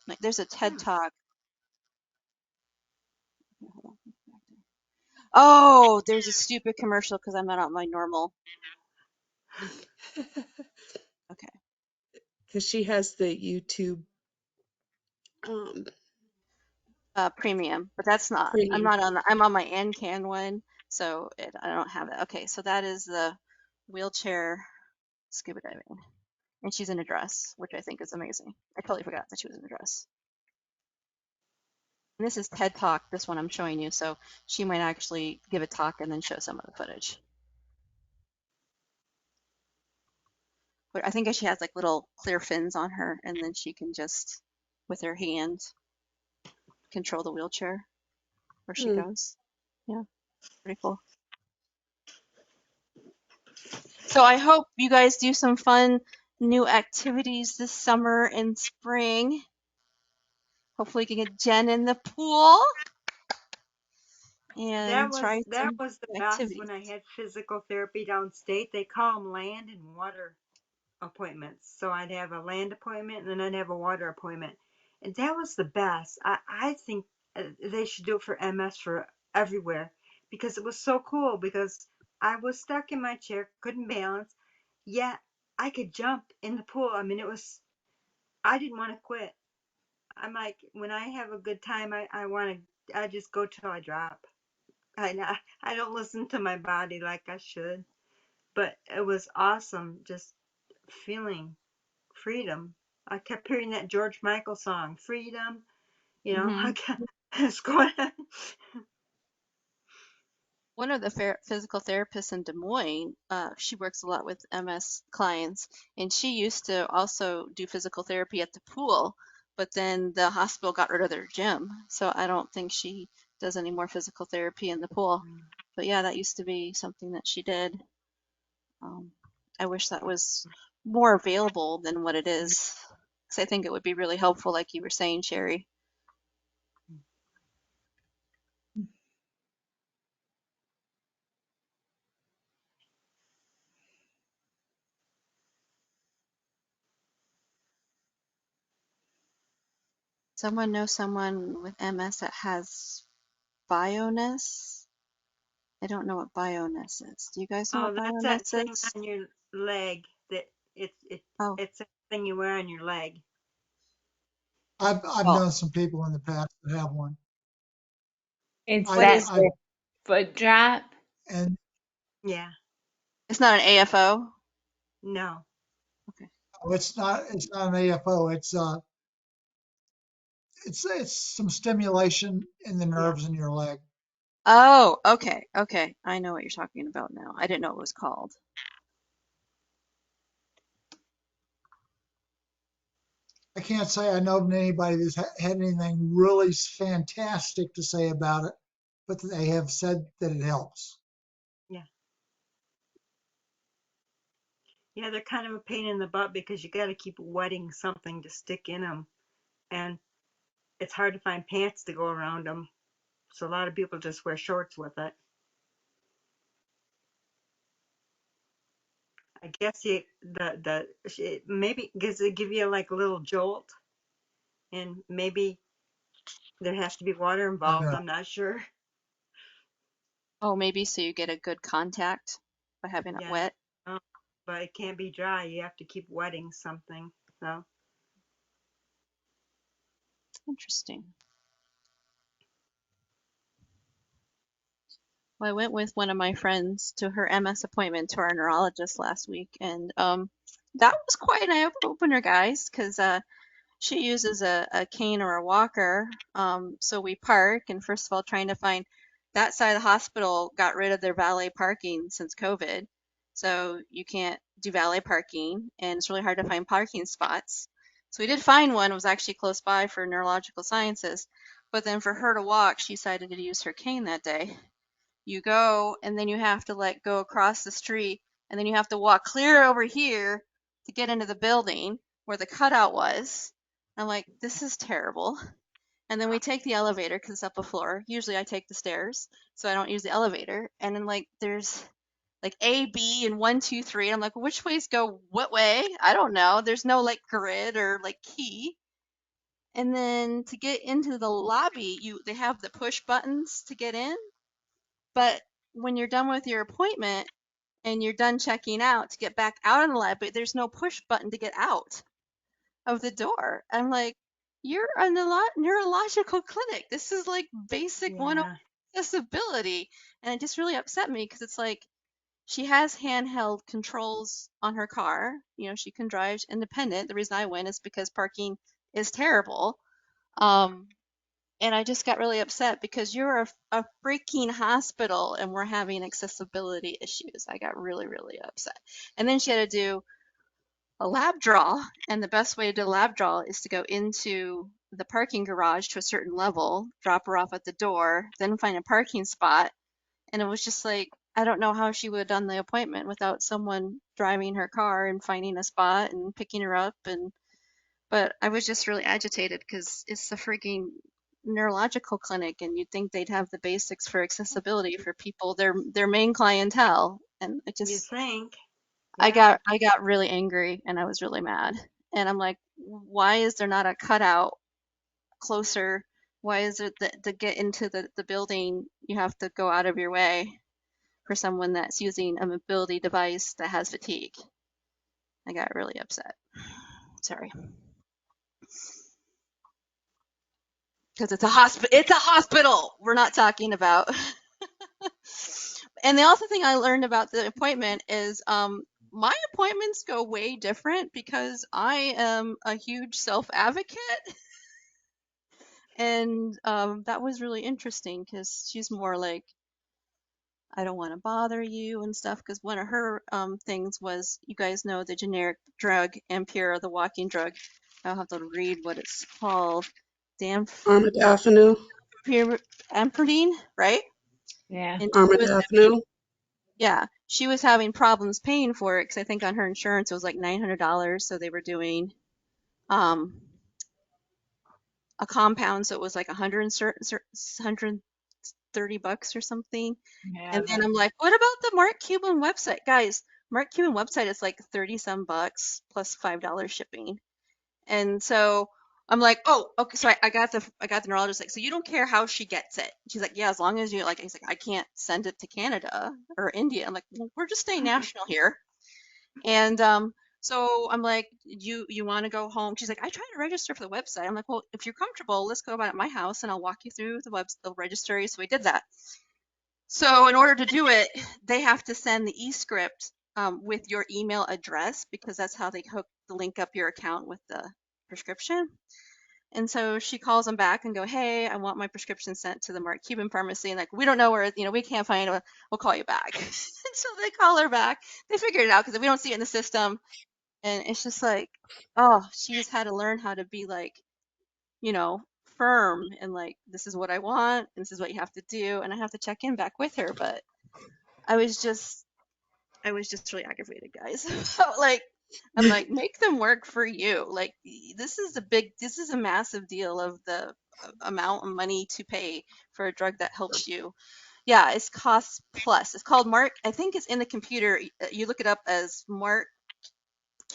Like there's a TED Hmm. Talk. Oh, there's a stupid commercial because I'm not on my normal. Okay. Because she has the YouTube um Premium, but that's not. I'm premium. not on. I'm on my AnCan one, so I don't have it. Okay, so that is the wheelchair scuba diving, and she's in a dress, which I think is amazing. I totally forgot that she was in a dress. And this is TED Talk. This one I'm showing you, so she might actually give a talk and then show some of the footage. But I think she has like little clear fins on her, and then she can just, with her hand, control the wheelchair where she Hmm. goes. Yeah, pretty cool. So I hope you guys do some fun new activities this summer and spring. Hopefully you can get Jen in the pool That and was try that some was the best activities. when I had physical therapy downstate. They call them land and water appointments. So I'd have a land appointment and then I'd have a water appointment. And that was the best. I think they should do it for MS for everywhere because it was so cool because I was stuck in my chair, couldn't balance, yet I could jump in the pool. I mean, I didn't want to quit. I'm like, when I have a good time, I just go till I drop. I don't listen to my body like I should, but it was awesome just feeling freedom. I kept hearing that George Michael song, Freedom. Hmm. I kept it's going. One of the physical therapists in Des Moines, she works a lot with MS clients, and she used to also do physical therapy at the pool, but then the hospital got rid of their gym, so I don't think she does any more physical therapy in the pool. But yeah, that used to be something that she did. Um, I wish that was more available than what it is, because I think it would be really helpful, like you were saying, Sherry. Someone knows someone with MS that has Bioness. I don't know what Bioness is. Do you guys know Oh, what that's that Bioness thing is? on your leg that Oh, it's that thing you wear on your leg. I've oh, known some people in the past that have one. It's what I've that is? I've foot drop. and Yeah. It's not an AFO. No. Okay. it's not an AFO. It's some stimulation in the Yeah. nerves in your leg. Oh, okay, okay. I know what you're talking about now. I didn't know it was called. can't say I know of anybody that's had anything really fantastic to say about it, but they have said that it helps. Yeah. Yeah, they're kind of a pain in the butt because you got to keep wetting something to stick in them. And it's hard to find pants to go around them. So a lot of people just wear shorts with it. I guess maybe does it give you like a little jolt, and maybe there has to be water I involved. know. I'm not sure. Oh, maybe so you get a good contact by having it Yeah, wet. but it can't be dry. You have to keep wetting something. So Interesting. Well, I went with one of my friends to her MS appointment to our neurologist last week, and that was quite an eye-opener, guys, because she uses a cane or a walker. So we park, and first of all, trying to find that side of the hospital got rid of their valet parking since COVID. So you can't do valet parking, and it's really hard to find parking spots. So we did find one. It was actually close by for neurological sciences. But then for her to walk, she decided to use her cane that day. You go, and then you have to like go across the street, and then you have to walk clear over here to get into the building where the cutout was. I'm like, this is terrible. And then we take the elevator because it's up a floor. Usually I take the stairs, so I don't use the elevator. And then like there's like A, B, and 1, 2, 3. And I'm like, which ways go what way? I don't know. There's no like grid or like key. And then to get into the lobby, they have the push buttons to get in. But when you're done with your appointment and you're done checking out to get back out in the lobby, there's no push button to get out of the door. I'm like, you're a neurological clinic. This is like basic 101 yeah, accessibility. And it just really upset me because it's like she has handheld controls on her car. You know, she can drive independent. The reason I went is because parking is terrible. Um, and I just got really upset because you're a freaking hospital and we're having accessibility issues. I got really, really upset. And then she had to do a lab draw, and the best way to do a lab draw is to go into the parking garage to a certain level, drop her off at the door, then find a parking spot. And it was just like, I don't know how she would have done the appointment without someone driving her car and finding a spot and picking her up. But I was just really agitated because it's a freaking neurological clinic, and you'd think they'd have the basics for accessibility for people, their main clientele. And it you just, think? I Yeah, got really angry and I was really mad. And I'm like, why is there not a cutout closer? Why is it that to get into the building you have to go out of your way for someone that's using a mobility device that has fatigue? I got really upset. Sorry. Because it's a hospital. We're not talking about. And the other thing I learned about the appointment is my appointments go way different because I am a huge self advocate. And that was really interesting because she's more like, I don't want to bother you and stuff. Because one of her things was, you guys know the generic drug, Ampere, the walking drug. I'll have to read what it's called. Armodafinil. Amperdine, right? Yeah. And Armodafinil. yeah, she was having problems paying for it because I think on her insurance it was like $900. So they were doing um, a compound, so it was like 130 bucks or something. Yeah, And then I'm like, what about the Mark Cuban website, guys? Mark Cuban website is like 30 some bucks plus $5 shipping. And so I'm like, oh, okay. So I got the neurologist like, so you don't care how she gets it? She's like, yeah, as long as you like. He's like, I can't send it to Canada or India. I'm like, well, we're just staying national here. And so I'm like, you want to go home? She's like, I tried to register for the website. I'm like, well, if you're comfortable, let's go about it at my house and I'll walk you through the registry. So we did that. So in order to do it, they have to send the e-script with your email address because that's how they link up your account with the prescription. And so she calls them back and go, hey, I want my prescription sent to the Mark Cuban pharmacy. And like, we don't know where, we can't find it. We'll call you back. And so they call her back. They figured it out because if we don't see it in the system, And it's just like, oh, she just had to learn how to be like, you know, firm and like, this is what I want, and this is what you have to do, and I have to check in back with her. But I was just, I was just really aggravated, guys. Like, I'm like, make them work for you. Like, this is a massive deal of the amount of money to pay for a drug that helps you. Yeah, it's cost plus. It's called Mark. I think it's in the computer. You look it up as Mark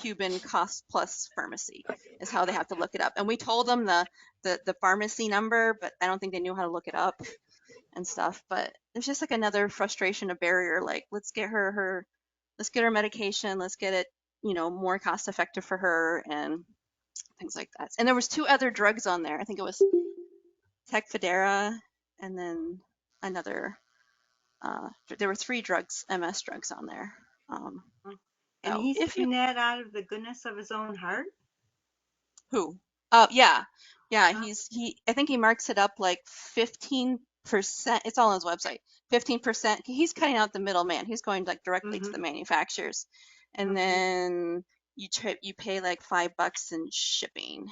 Cuban Cost Plus Pharmacy is how they have to look it up. And we told them the pharmacy number, but I don't think they knew how to look it up and stuff. But it's just like another frustration, a barrier. Like, let's get her medication, let's get it, more cost effective for her and things like that. And there was two other drugs on there. I think it was Tecfidera and then another. There were three drugs, MS drugs on there. And So he's if you doing that out of the goodness of his own heart? Who? Oh, yeah. Yeah, Huh? I think he marks it up like 15%. It's all on his website. 15%. He's cutting out the middleman. He's going like directly to Mm-hmm. the manufacturers. And Okay. then you pay like $5 in shipping.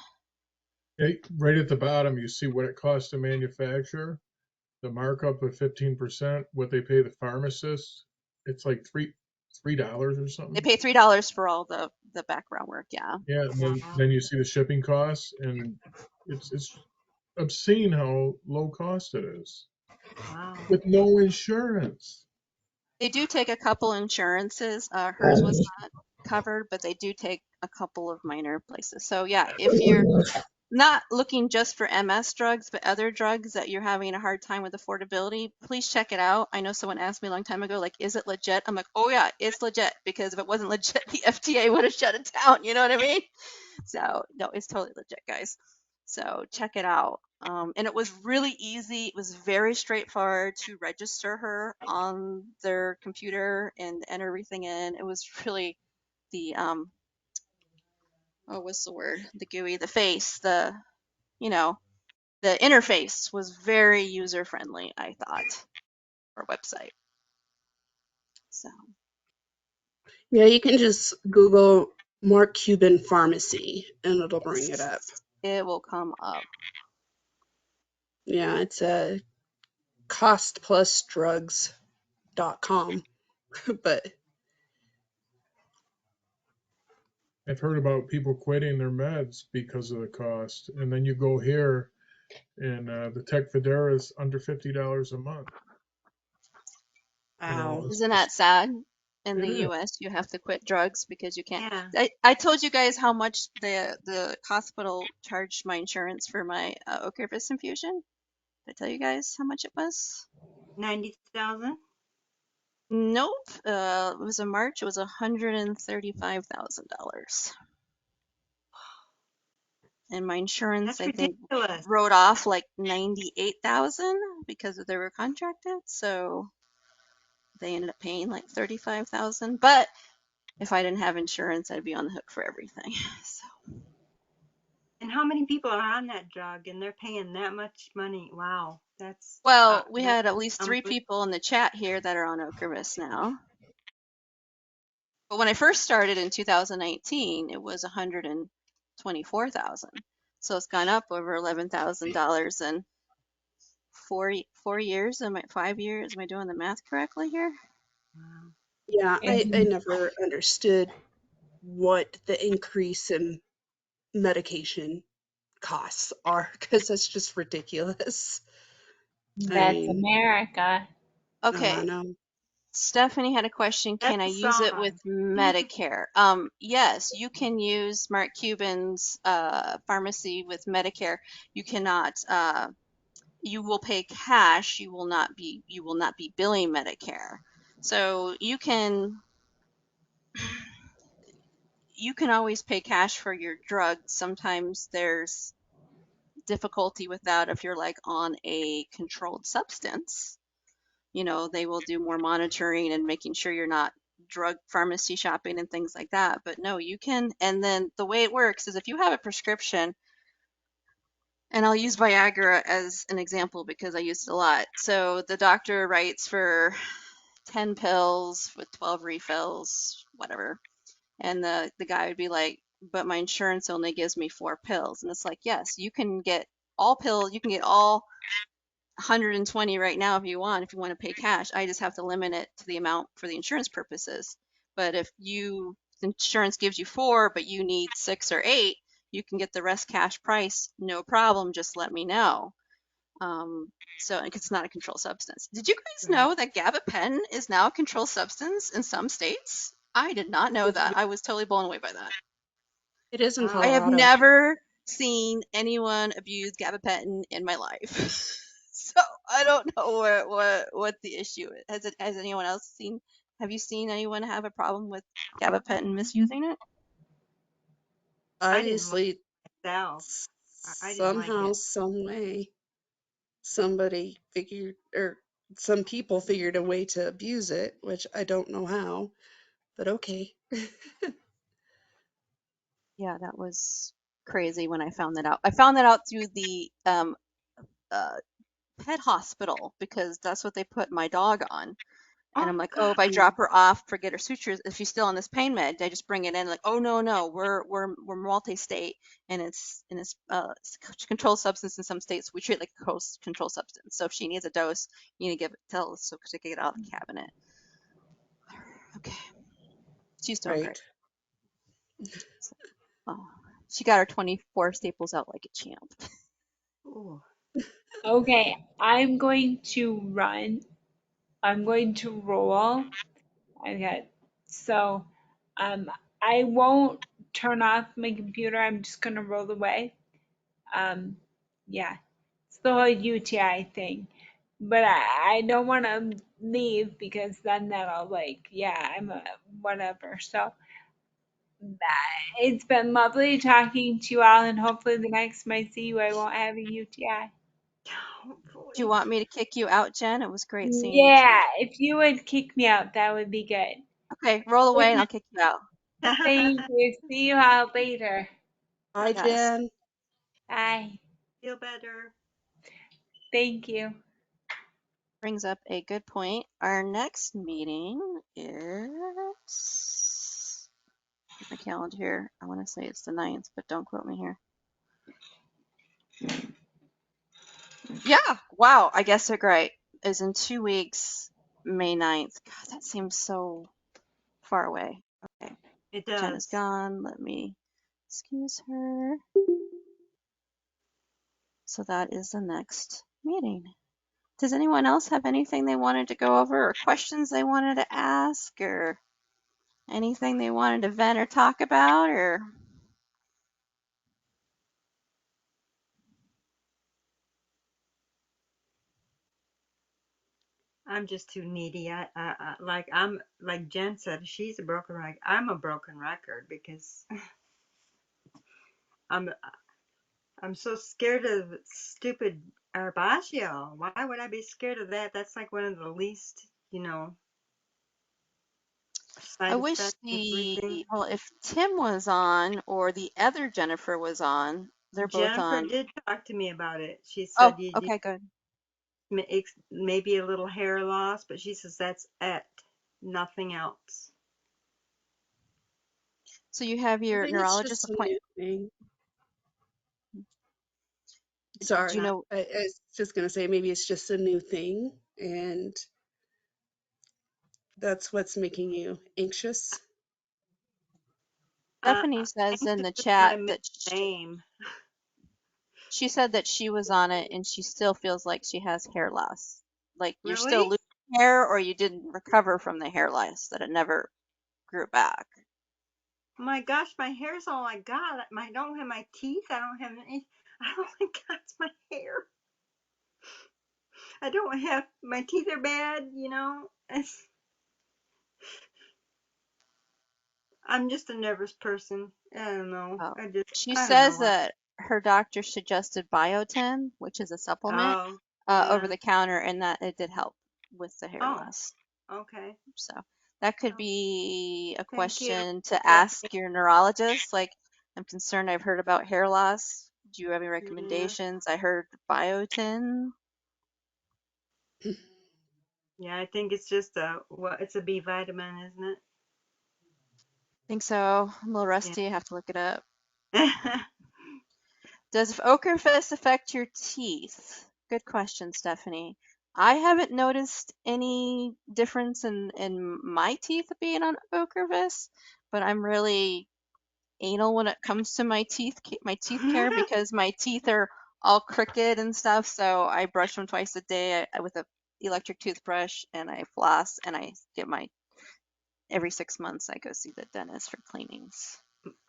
Right at the bottom, you see what it costs to manufacture, the markup of 15%, what they pay the pharmacist. It's like $3 or They something. pay $3 for all the background work, yeah. Yeah, and then, Wow. then you see the shipping costs, and it's obscene how low cost it is Wow. with no insurance. They do take a couple insurances. Hers was not covered, but they do take a couple of minor places. So yeah, if you're not looking just for MS drugs, but other drugs that you're having a hard time with affordability, please check it out. I know someone asked me a long time ago, like, is it legit? I'm like, oh yeah, it's legit, because if it wasn't legit, the FDA would have shut it down. You know what I mean? So no, it's totally legit, guys. So check it out. And it was really easy. It was very straightforward to register her on their computer and enter everything in. It was really the oh, what's the word? The GUI, the face, you know, the interface was very user friendly, I thought, for a website. So Yeah, you can just Google Mark Cuban Pharmacy and it'll bring it up. yes, it will come up. Yeah, it's costplusdrugs.com. But I've heard about people quitting their meds because of the cost, and then you go here, and the Tecfidera is under $50 a month. wow. Isn't that sad? In It the is. US, you have to quit drugs because you can't. Yeah. I told you guys how much the hospital charged my insurance for my Ocrevus infusion. Did I tell you guys how much it was? 90,000? Nope. It was in March. It was $135,000. And my insurance, That's I think, ridiculous. wrote off like 98,000 because they were contracted. So they ended up paying like 35,000. But if I didn't have insurance, I'd be on the hook for everything. So, And how many people are on that drug and they're paying that much money? Wow. well, we That's had at least three unbelievable. people in the chat here that are on Ocrevus now. But when I first started in 2019, it was 124,000. So it's gone up over $11,000 in 4 years. 5 years? Am I doing the math correctly here? Wow. Yeah, I And never understood what the increase in medication costs are because that's just ridiculous. I that's mean, America. I Okay, know. Stephanie had a question. Can I That's a use it with song. Medicare? Yes, you can use Mark Cuban's pharmacy with Medicare. You cannot. You will pay cash. You will not be billing Medicare. So you can always pay cash for your drugs. Sometimes there's difficulty with that if you're like on a controlled substance. They will do more monitoring and making sure you're not drug pharmacy shopping and things like that. But no, you can. And then the way it works is if you have a prescription, and I'll use Viagra as an example because I use it a lot. So the doctor writes for 10 pills with 12 refills, whatever. And the guy would be like, but my insurance only gives me 4 pills. And it's like, yes, you can get all pills, you can get all 120 right now if you want to pay cash. I just have to limit it to the amount for the insurance purposes. But if the insurance gives you 4, but you need 6 or 8, you can get the rest cash price, no problem. Just let me know. So it's not a controlled substance. Did you guys Right. know that gabapentin is now a controlled substance in some states? I did not know It's, that. I was totally blown away by that. it is in I Wow. have Colorado. never seen anyone abuse gabapentin in my life. So I don't know what the issue is. Has anyone else seen? Have you seen anyone have a problem with gabapentin misusing it? I didn't like Obviously, it myself. I didn't like somehow, it. some way, somebody figured, or some people figured a way to abuse it, which I don't know how, but okay. Yeah, that was crazy when I found that out. I found that out through the uh, pet hospital because that's what they put my dog on. And I'm like, oh, if I drop her off, forget her sutures, if she's still on this pain med, I just bring it in. Like, oh no, we're multi-state, and it's controlled substance in some states. We treat it like a controlled substance. So if she needs a dose, you need to tell us so to get it out of the cabinet. Okay, she's doing great. Right. So, oh, she got her 24 staples out like a champ. Ooh. Okay, I'm going to run. I'm going to roll. Okay, so um, I won't turn off my computer. I'm just gonna roll away. Um, yeah, it's the whole UTI thing. But I don't want to leave because then that'll like, yeah, I'm a whatever. So it's been lovely talking to you all, and hopefully the next time I see you, I won't have a UTI. Do you Hopefully. want me to kick you out, Jen? It was great seeing you Yeah, tonight. if you would kick me out, that would be good. Okay, roll away and I'll kick you out. Thank you. See you all later. Hi, Yes. Jen. Bye. Feel better. Thank you. Brings up a good point. Our next meeting is my calendar here. I want to say it's the 9th, but don't quote me here. Yeah, wow, I guess they're great. Is in 2 weeks, May 9th. God, that seems so far away. Okay, It Jen is does. gone. Let me excuse her. So that is the next meeting. Does anyone else have anything they wanted to go over or questions they wanted to ask or anything they wanted to vent or talk about or I'm just too needy. Like I'm like Jen said, she's a broken record. I'm a broken record because I'm I'm so scared of stupid herbaceo. Why would I be scared of that? That's like one of the least, I side wish effects and everything. well, if Tim was on or the other Jennifer was on, they're both Jennifer on. did talk to me about it. She Oh, said you okay, good. maybe a little hair loss, but she says that's it, nothing else. So you have I your think it's neurologist just a appointment. new thing. Do Sorry, you know, I was just gonna say maybe it's just a new thing, and that's what's making you anxious. Stephanie says in Anxious the is my chat middle that name. she said that she was on it and she still feels like she has hair loss. Like you're Really? still losing hair or you didn't recover from the hair loss, that it never grew back. Oh my gosh, my hair's all I got. I don't have my teeth. I don't have any. Oh my God, it's my hair. I don't have my teeth are bad. I'm just a nervous person. I don't know. Oh. She I don't know says why. that her doctor suggested biotin, which is a supplement, Oh, over yeah. the counter, and that it did help with the hair Oh, loss. okay. So that could Oh, be a thank you question for to correcting ask your neurologist. Like, I'm concerned I've heard about hair loss. Do you have any me. Yeah. recommendations? I heard biotin. Yeah, I think it's just it's a B vitamin, isn't it? think so. I'm a little Yeah. rusty. I have to look it up. Does Ocrevus affect your teeth? Good question, Stephanie. I haven't noticed any difference in my teeth being on Ocrevus, but I'm really anal when it comes to my teeth care because my teeth are all crooked and stuff. So I brush them twice a day with a electric toothbrush, and I floss, and I get my every 6 months I go see the dentist for cleanings.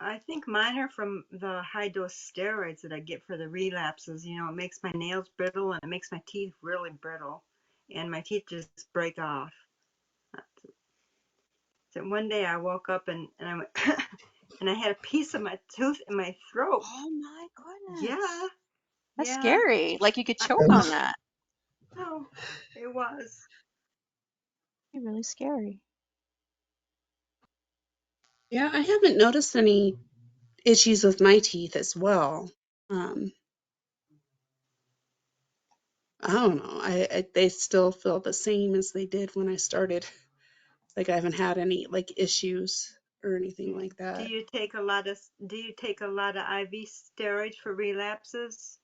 I think mine are from the high dose steroids that I get for the relapses. You know, it makes my nails brittle and it makes my teeth really brittle, and my teeth just break off. So one day I woke up and I went and I had a piece of my tooth in my throat. Oh my goodness. Yeah, That's yeah. scary. Like you could I choke on that. know. It was. It'd be really scary. Yeah, I haven't noticed any issues with my teeth as well. Um, I don't know. They still feel the same as they did when I started. Like I haven't had any like issues or anything like Do that. you take a lot of IV steroids for relapses?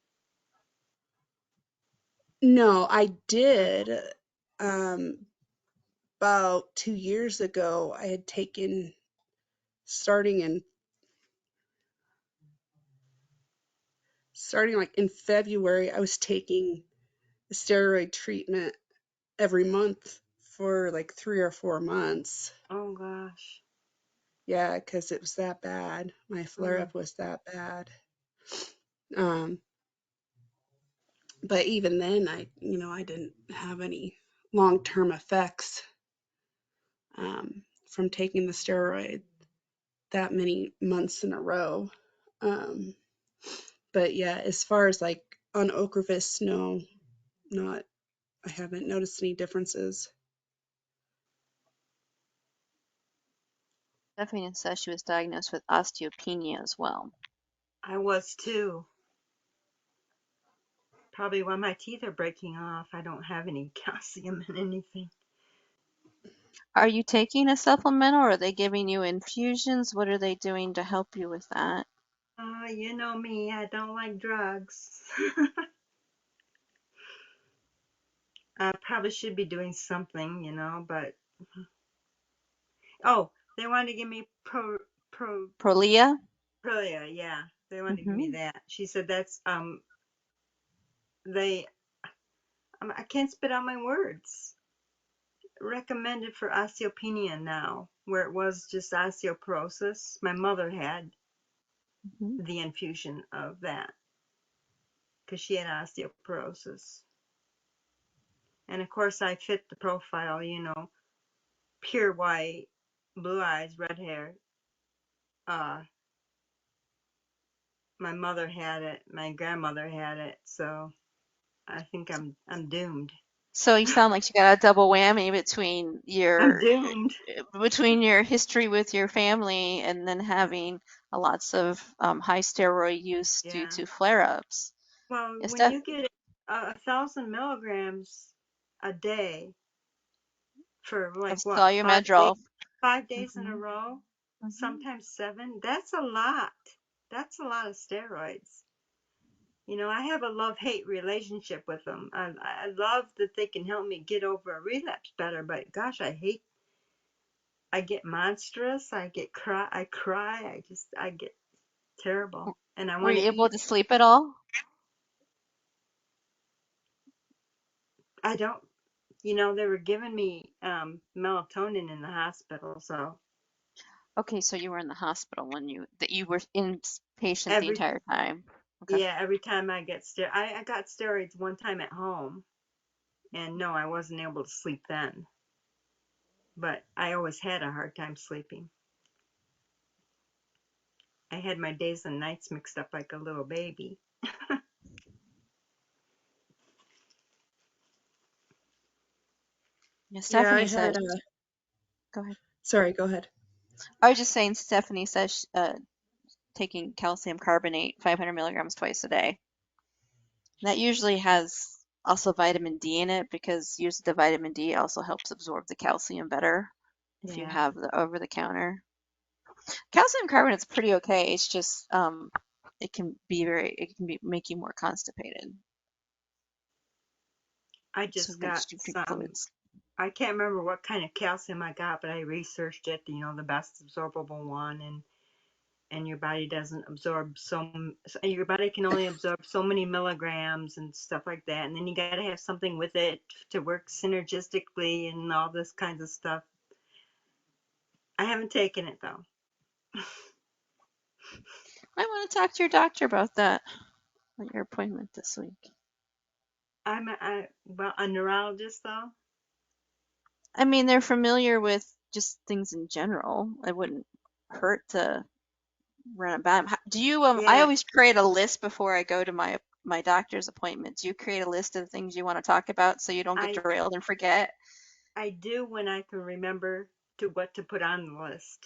No, I did. Um, about 2 years ago, I had taken starting like in February, I was taking a steroid treatment every month for like 3 or 4 months. Oh gosh. Yeah, because it was that bad. My flare Mm. up was that bad. Um, but even then, I didn't have any long-term effects from taking the steroid that many months in a row. Um, but yeah, as far as like on Ocrevus, no, not. I haven't noticed any differences. Stephanie says she was diagnosed with osteopenia as well. I was too. Probably when my teeth are breaking off, I don't have any calcium in anything. Are you taking a supplement or are they giving you infusions? What are they doing to help you with that? You know me, I don't like drugs. I probably should be doing something, but oh, they wanted to give me Prolia? Prolia, yeah. They wanted to give me Mm-hmm. that. She said that's they I can't spit out my words. Recommended for osteopenia now, where it was just osteoporosis. My mother had Mm-hmm. the infusion of that because she had osteoporosis. And of course, I fit the profile, pure white, blue eyes, red hair. Uh, my mother had it, my grandmother had it, so I think I'm doomed. So you sound like you got a double whammy I'm doomed. between your history with your family and then having lots of high steroid use due Yeah. to flare-ups. Well, It's when def you get 1,000 milligrams a day for of like what, 5 days, Solumadrol. 5 days in a Mm-hmm. row, Mm-hmm. sometimes 7, that's a lot. That's a lot of steroids. I have a love-hate relationship with them. I love that they can help me get over a relapse better, but gosh, I get monstrous. I cry. I get terrible. And I Were want you to able eat. to sleep at all? I don't, they were giving me melatonin in the hospital, so Okay, so you were in the hospital when you were inpatient the every, entire time. Okay. yeah, every time I get I got steroids one time at home, and no, I wasn't able to sleep then, but I always had a hard time sleeping. I had my days and nights mixed up like a little baby. Yeah, Yeah, I Stephanie had said, a. go ahead. Sorry, go ahead. I was just saying, Stephanie says taking calcium carbonate 500 milligrams twice a day. That usually has also vitamin D in it because use the vitamin D also helps absorb the calcium better if you Yeah. have the over the counter. Calcium carbonate's pretty okay. It's just it can make you more constipated. I So just good got to drink some. fluids. I can't remember what kind of calcium I got, but I researched it. The best absorbable one, and your body doesn't absorb your body can only absorb so many milligrams and stuff like that, and then you got to have something with it to work synergistically and all this kinds of stuff. I haven't taken it though. I want to talk to your doctor about that at your appointment this week. Well, a neurologist though. I mean, they're familiar with just things in general. It wouldn't hurt to run it by 'em. Do you I Yeah, always create a list before I go to my doctor's appointment. Do you create a list of the things you want to talk about so you don't get I derailed and forget? I do when I can remember what to put on the list.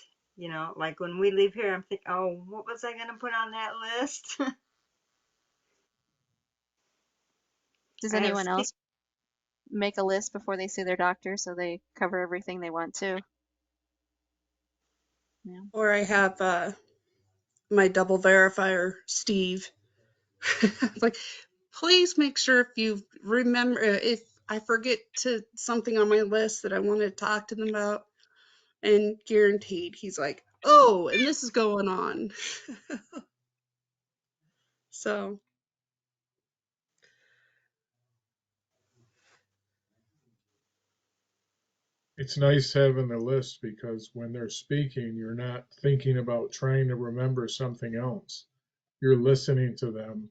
Like when we leave here, I'm thinking, oh, what was I gonna put on that list? Does I have anyone else make a list before they see their doctor so they cover everything they want to? Yeah. Or I have my double verifier, Steve. Like, please make sure if you remember, if I forget to something on my list that I want to talk to them about, and guaranteed, he's like, oh, and this is going on. So It's nice having the list because when they're speaking, you're not thinking about trying to remember something else. You're listening to them.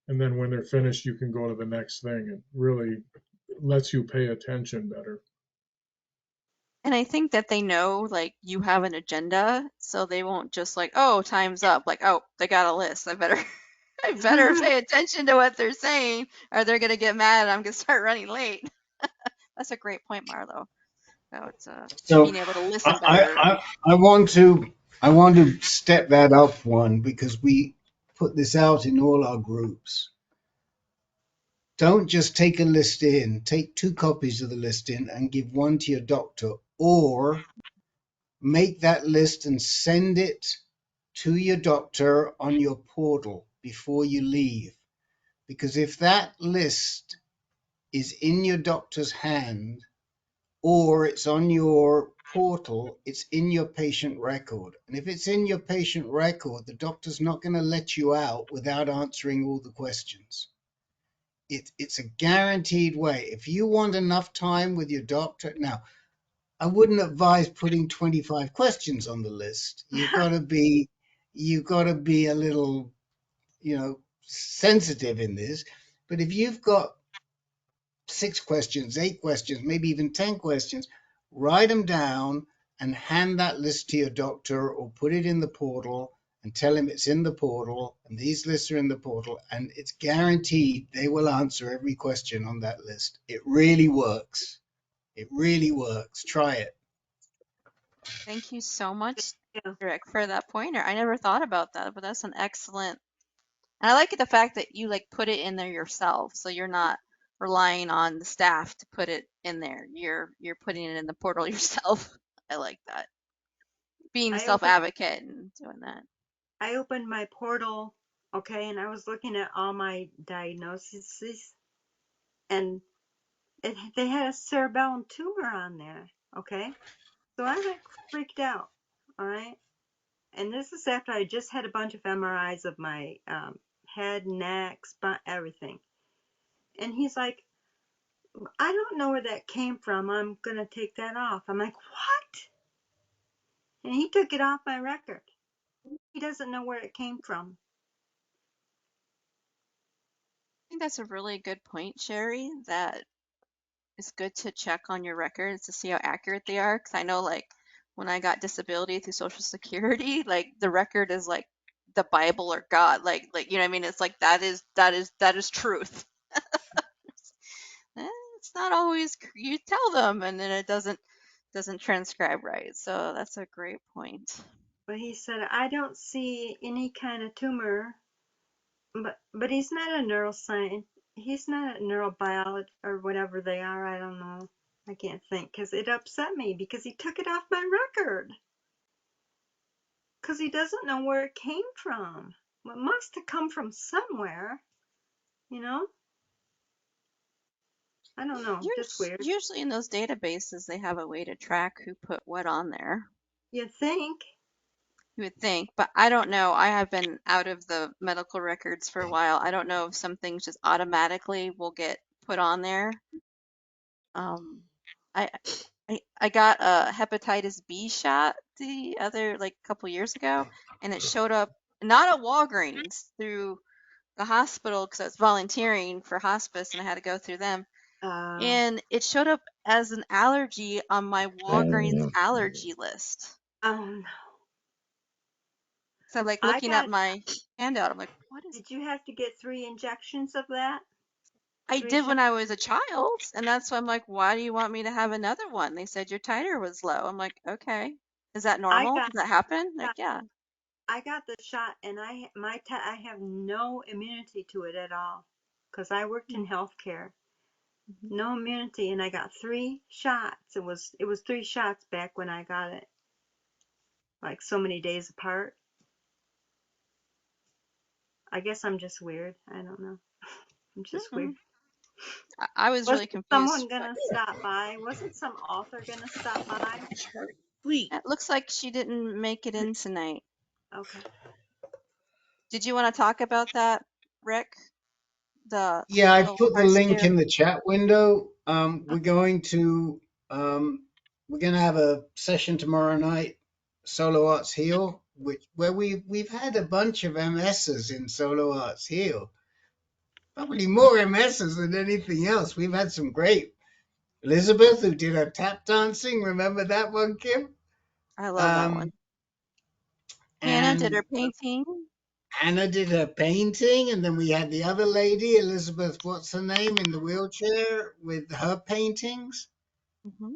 And then when they're finished, you can go to the next thing. It really lets you pay attention better. And I think that they know like you have an agenda, so they won't just like, oh, time's up. Like, oh, they got a list. I better I better pay attention to what they're saying, or they're gonna get mad and I'm gonna start running late. That's a great point, Marlo, about So being able to listen I, better. I, I want to step that up one because we put this out in all our groups. Don't just take a list in, take 2 copies of the list in and give one to your doctor, or make that list and send it to your doctor on your portal before you leave. Because if that list is in your doctor's hand or it's on your portal, it's in your patient record. And if it's in your patient record, the doctor's not going to let you out without answering all the questions. It's a guaranteed way. If you want enough time with your doctor, now, I wouldn't advise putting 25 questions on the list. You've got to be a little, sensitive in this. But if you've got 6 questions, 8 questions, maybe even 10 questions, write them down and hand that list to your doctor or put it in the portal and tell him it's in the portal and these lists are in the portal, and it's guaranteed they will answer every question on that list. It really works. It really works. Try it. Thank you so much, yeah, Rick, for that pointer. I never thought about that, but that's an excellent. And I like the fact that you like put it in there yourself, so you're not relying on the staff to put it in there. You're putting it in the portal yourself. I like that. Being a I self opened advocate and doing that. I opened my portal, okay, and I was looking at all my diagnoses, and they had a cerebellum tumor on there, okay. So I like freaked out, all right. And this is after I just had a bunch of MRIs of my head, neck, spine, everything. And he's like, I don't know where that came from. I'm going to take that off. I'm like, what? And he took it off my record. He doesn't know where it came from. I think that's a really good point, Sherry, that it's good to check on your records to see how accurate they are. Because I know, like, when I got disability through Social Security, like the record is like the Bible or God. Like you know what I mean? It's like that is truth. Eh, it's not always you tell them, and then it doesn't transcribe right. So that's a great point. But he said, I don't see any kind of tumor. But he's not a neuroscientist. He's not a neurobiologist or whatever they are. I don't know. I can't think because it upset me because he took it off my record. Because he doesn't know where it came from. It must have come from somewhere, you know? I don't know. Just weird. Usually in those databases, they have a way to track who put what on there. You think? You would think, but I don't know. I have been out of the medical records for a while. I don't know if some things just automatically will get put on there. Um, I I got a hepatitis B shot the other like a couple years ago, and it showed up not at Walgreens through the hospital because I was volunteering for hospice and I had to go through them. Uh, And it showed up as an allergy on my Walgreens allergy list. um, So I'm like I looking at got, my handout. I'm like, what is did you have to get 3 injections of that? I 3 did shots? when I was a child, and that's why I'm like, why do you want me to have another one? They said your titer was low. I'm like, okay. Is that I normal? got, Does that happen? Like, shot- yeah. I got the shot and I have no immunity to it at all. Because I worked in healthcare. Mm-hmm. No immunity, and I got 3 shots. It was 3 shots back when I got it. Like so many days apart. I guess I'm just weird. I don't know. I'm just weird. Mm-mm. I was really Wasn't confused. someone gonna stop by? Wasn't some author gonna stop by? Sweet. It looks like she didn't make it in tonight. Okay. Did you want to talk about that, Rick? Yeah, I The put the hard link scare? in the chat window. Um, we're going to have a session tomorrow night, Solo Arts Heal, where we've had a bunch of MSs in Solo Arts Heal. Probably more MSs than anything else. We've had some great. Elizabeth, who did her tap dancing, remember that one, Kim? I love that one. Um, Hannah did and her painting. Anna did her painting, and then we had the other lady, Elizabeth, what's her name, in the wheelchair with her paintings. Hmm.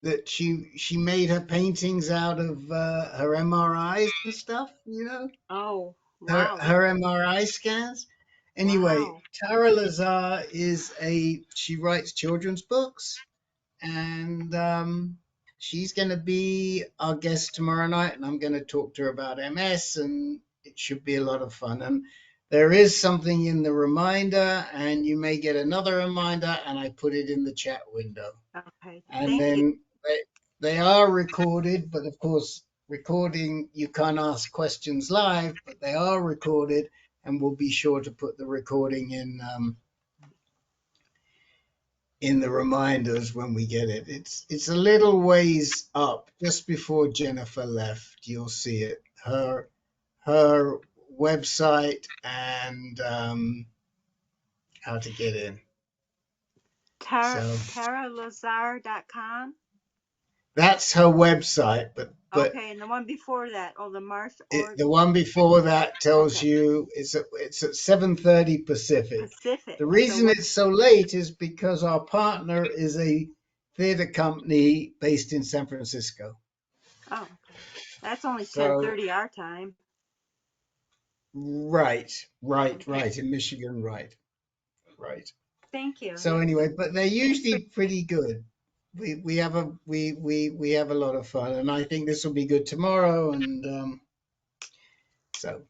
That she made her paintings out of her MRIs and stuff, Oh, her wow. her MRI scans. Anyway, Wow. Tara Lazar she writes children's books, and she's going to be our guest tomorrow night, and I'm going to talk to her about MS, and it should be a lot of fun. And there is something in the reminder, and you may get another reminder, and I put it in the chat window. Okay. And Thank you. then they are recorded, but of course, recording, you can't ask questions live, but they are recorded, and we'll be sure to put the recording in the reminders when we get it. It's a little ways up, just before Jennifer left. You'll see it. Her website and how to get in. So TaraLazar.com. that's her website, but Okay, and the one before that, the Mars or the one before that tells okay, you it's at 7:30 Pacific. Pacific. The So reason what? it's so late is because our partner is a theater company based in San Francisco. Oh, okay. That's only So 10:30 our time. right Okay. in Michigan, right. Thank you. So anyway, but they're I usually appreciate pretty good. We have we have a lot of fun, and I think this will be good tomorrow. And so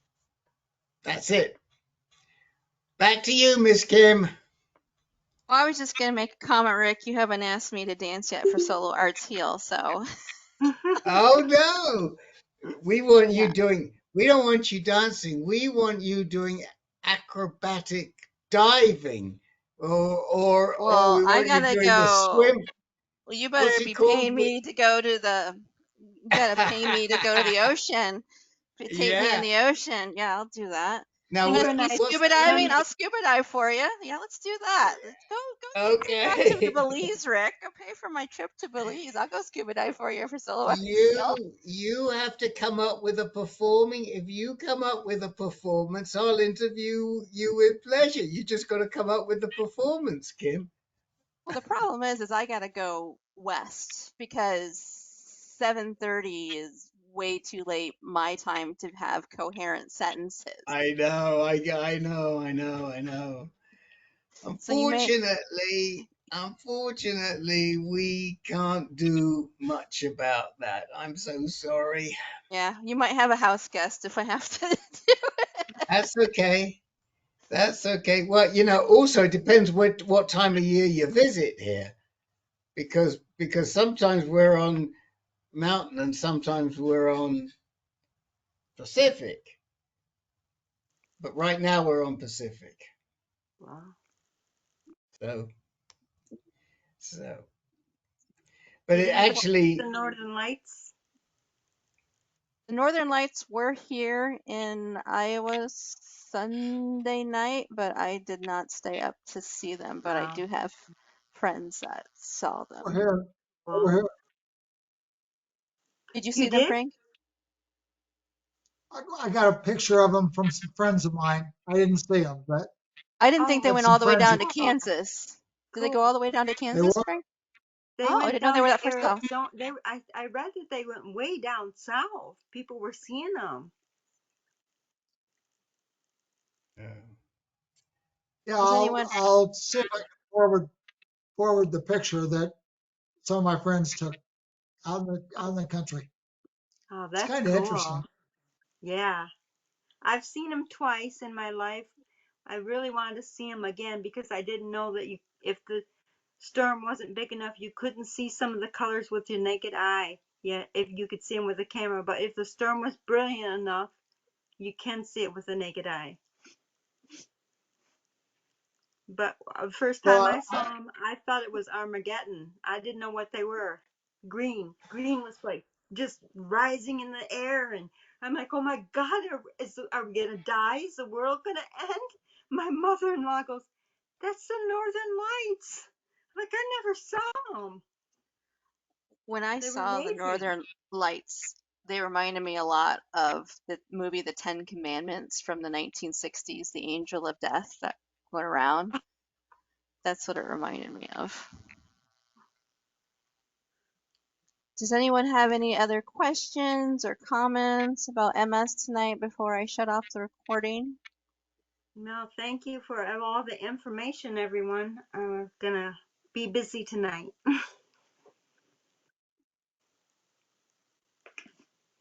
that's it. Back to you, Miss Kim. Well, I was just gonna make a comment, Rick. You haven't asked me to dance yet for Solo Arts Heal, so Oh no, yeah. we don't want you dancing. We want you doing acrobatic diving, or Well, we I want you gotta doing the go. swim. Well, you What's better it be called? paying me to go to the. You gotta pay me to go to the ocean. Take me in Yeah. the ocean. Yeah, I'll do that. Now You you need and me I what's scuba the diving? name? I'll scuba dive for you. Yeah, let's do that. Let's go take me back to Okay. Belize, Rick. Go pay for my trip to Belize. I'll go scuba dive for you for Solo Arts Heal. You have to come up with a performing. If you come up with a performance, I'll interview you with pleasure. You just got to come up with the performance, Kim. Well, the problem is I gotta go west because 7:30 is way too late my time to have coherent sentences. I know, I know. So you may Unfortunately, Unfortunately, we can't do much about that. I'm so sorry. Yeah, you might have a house guest if I have to do it. That's okay. That's okay. Well, also it depends what time of year you visit here, because sometimes we're on mountain and sometimes we're on Pacific. But right now we're on Pacific. Wow. So so but Did it you get to see the actually Northern Lights? The Northern Lights were here in Iowa Sunday night, but I did not stay up to see them. But I Wow. do have friends that saw Over them. here, over Wow. here. Did you You see them, did? Frank? I got a picture of them from some friends of mine. I didn't see them, but I didn't think Oh, they had went some all the way friends down that to cool. Kansas. Did they go all Cool. the way down to they Kansas, were. Frank? They Oh, I went didn't know they down were to that far south. Arizona. I read that they went way down south. People were seeing them. Yeah, Does anyone? I'll see if I can forward the picture that some of my friends took out in the country. Oh, It's that's kind of cool. interesting. Yeah. I've seen them twice in my life. I really wanted to see them again because I didn't know that if the storm wasn't big enough, you couldn't see some of the colors with your naked eye. Yeah, if you could see them with a camera, but if the storm was brilliant enough, you can see it with the naked eye. But the first time Well, I saw them, I thought it was Armageddon. I didn't know what they were. Green. Green was like just rising in the air. And I'm like, oh my God, are we going to die? Is the world going to end? My mother in law goes, that's the Northern Lights. I'm like, I never saw them. When I They were saw the amazing. Northern Lights, they reminded me a lot of the movie The Ten Commandments from the 1960s, the angel of death that went around. That's what it reminded me of. Does anyone have any other questions or comments about MS tonight before I shut off the recording? No, thank you for all the information, everyone. I'm going to be busy tonight.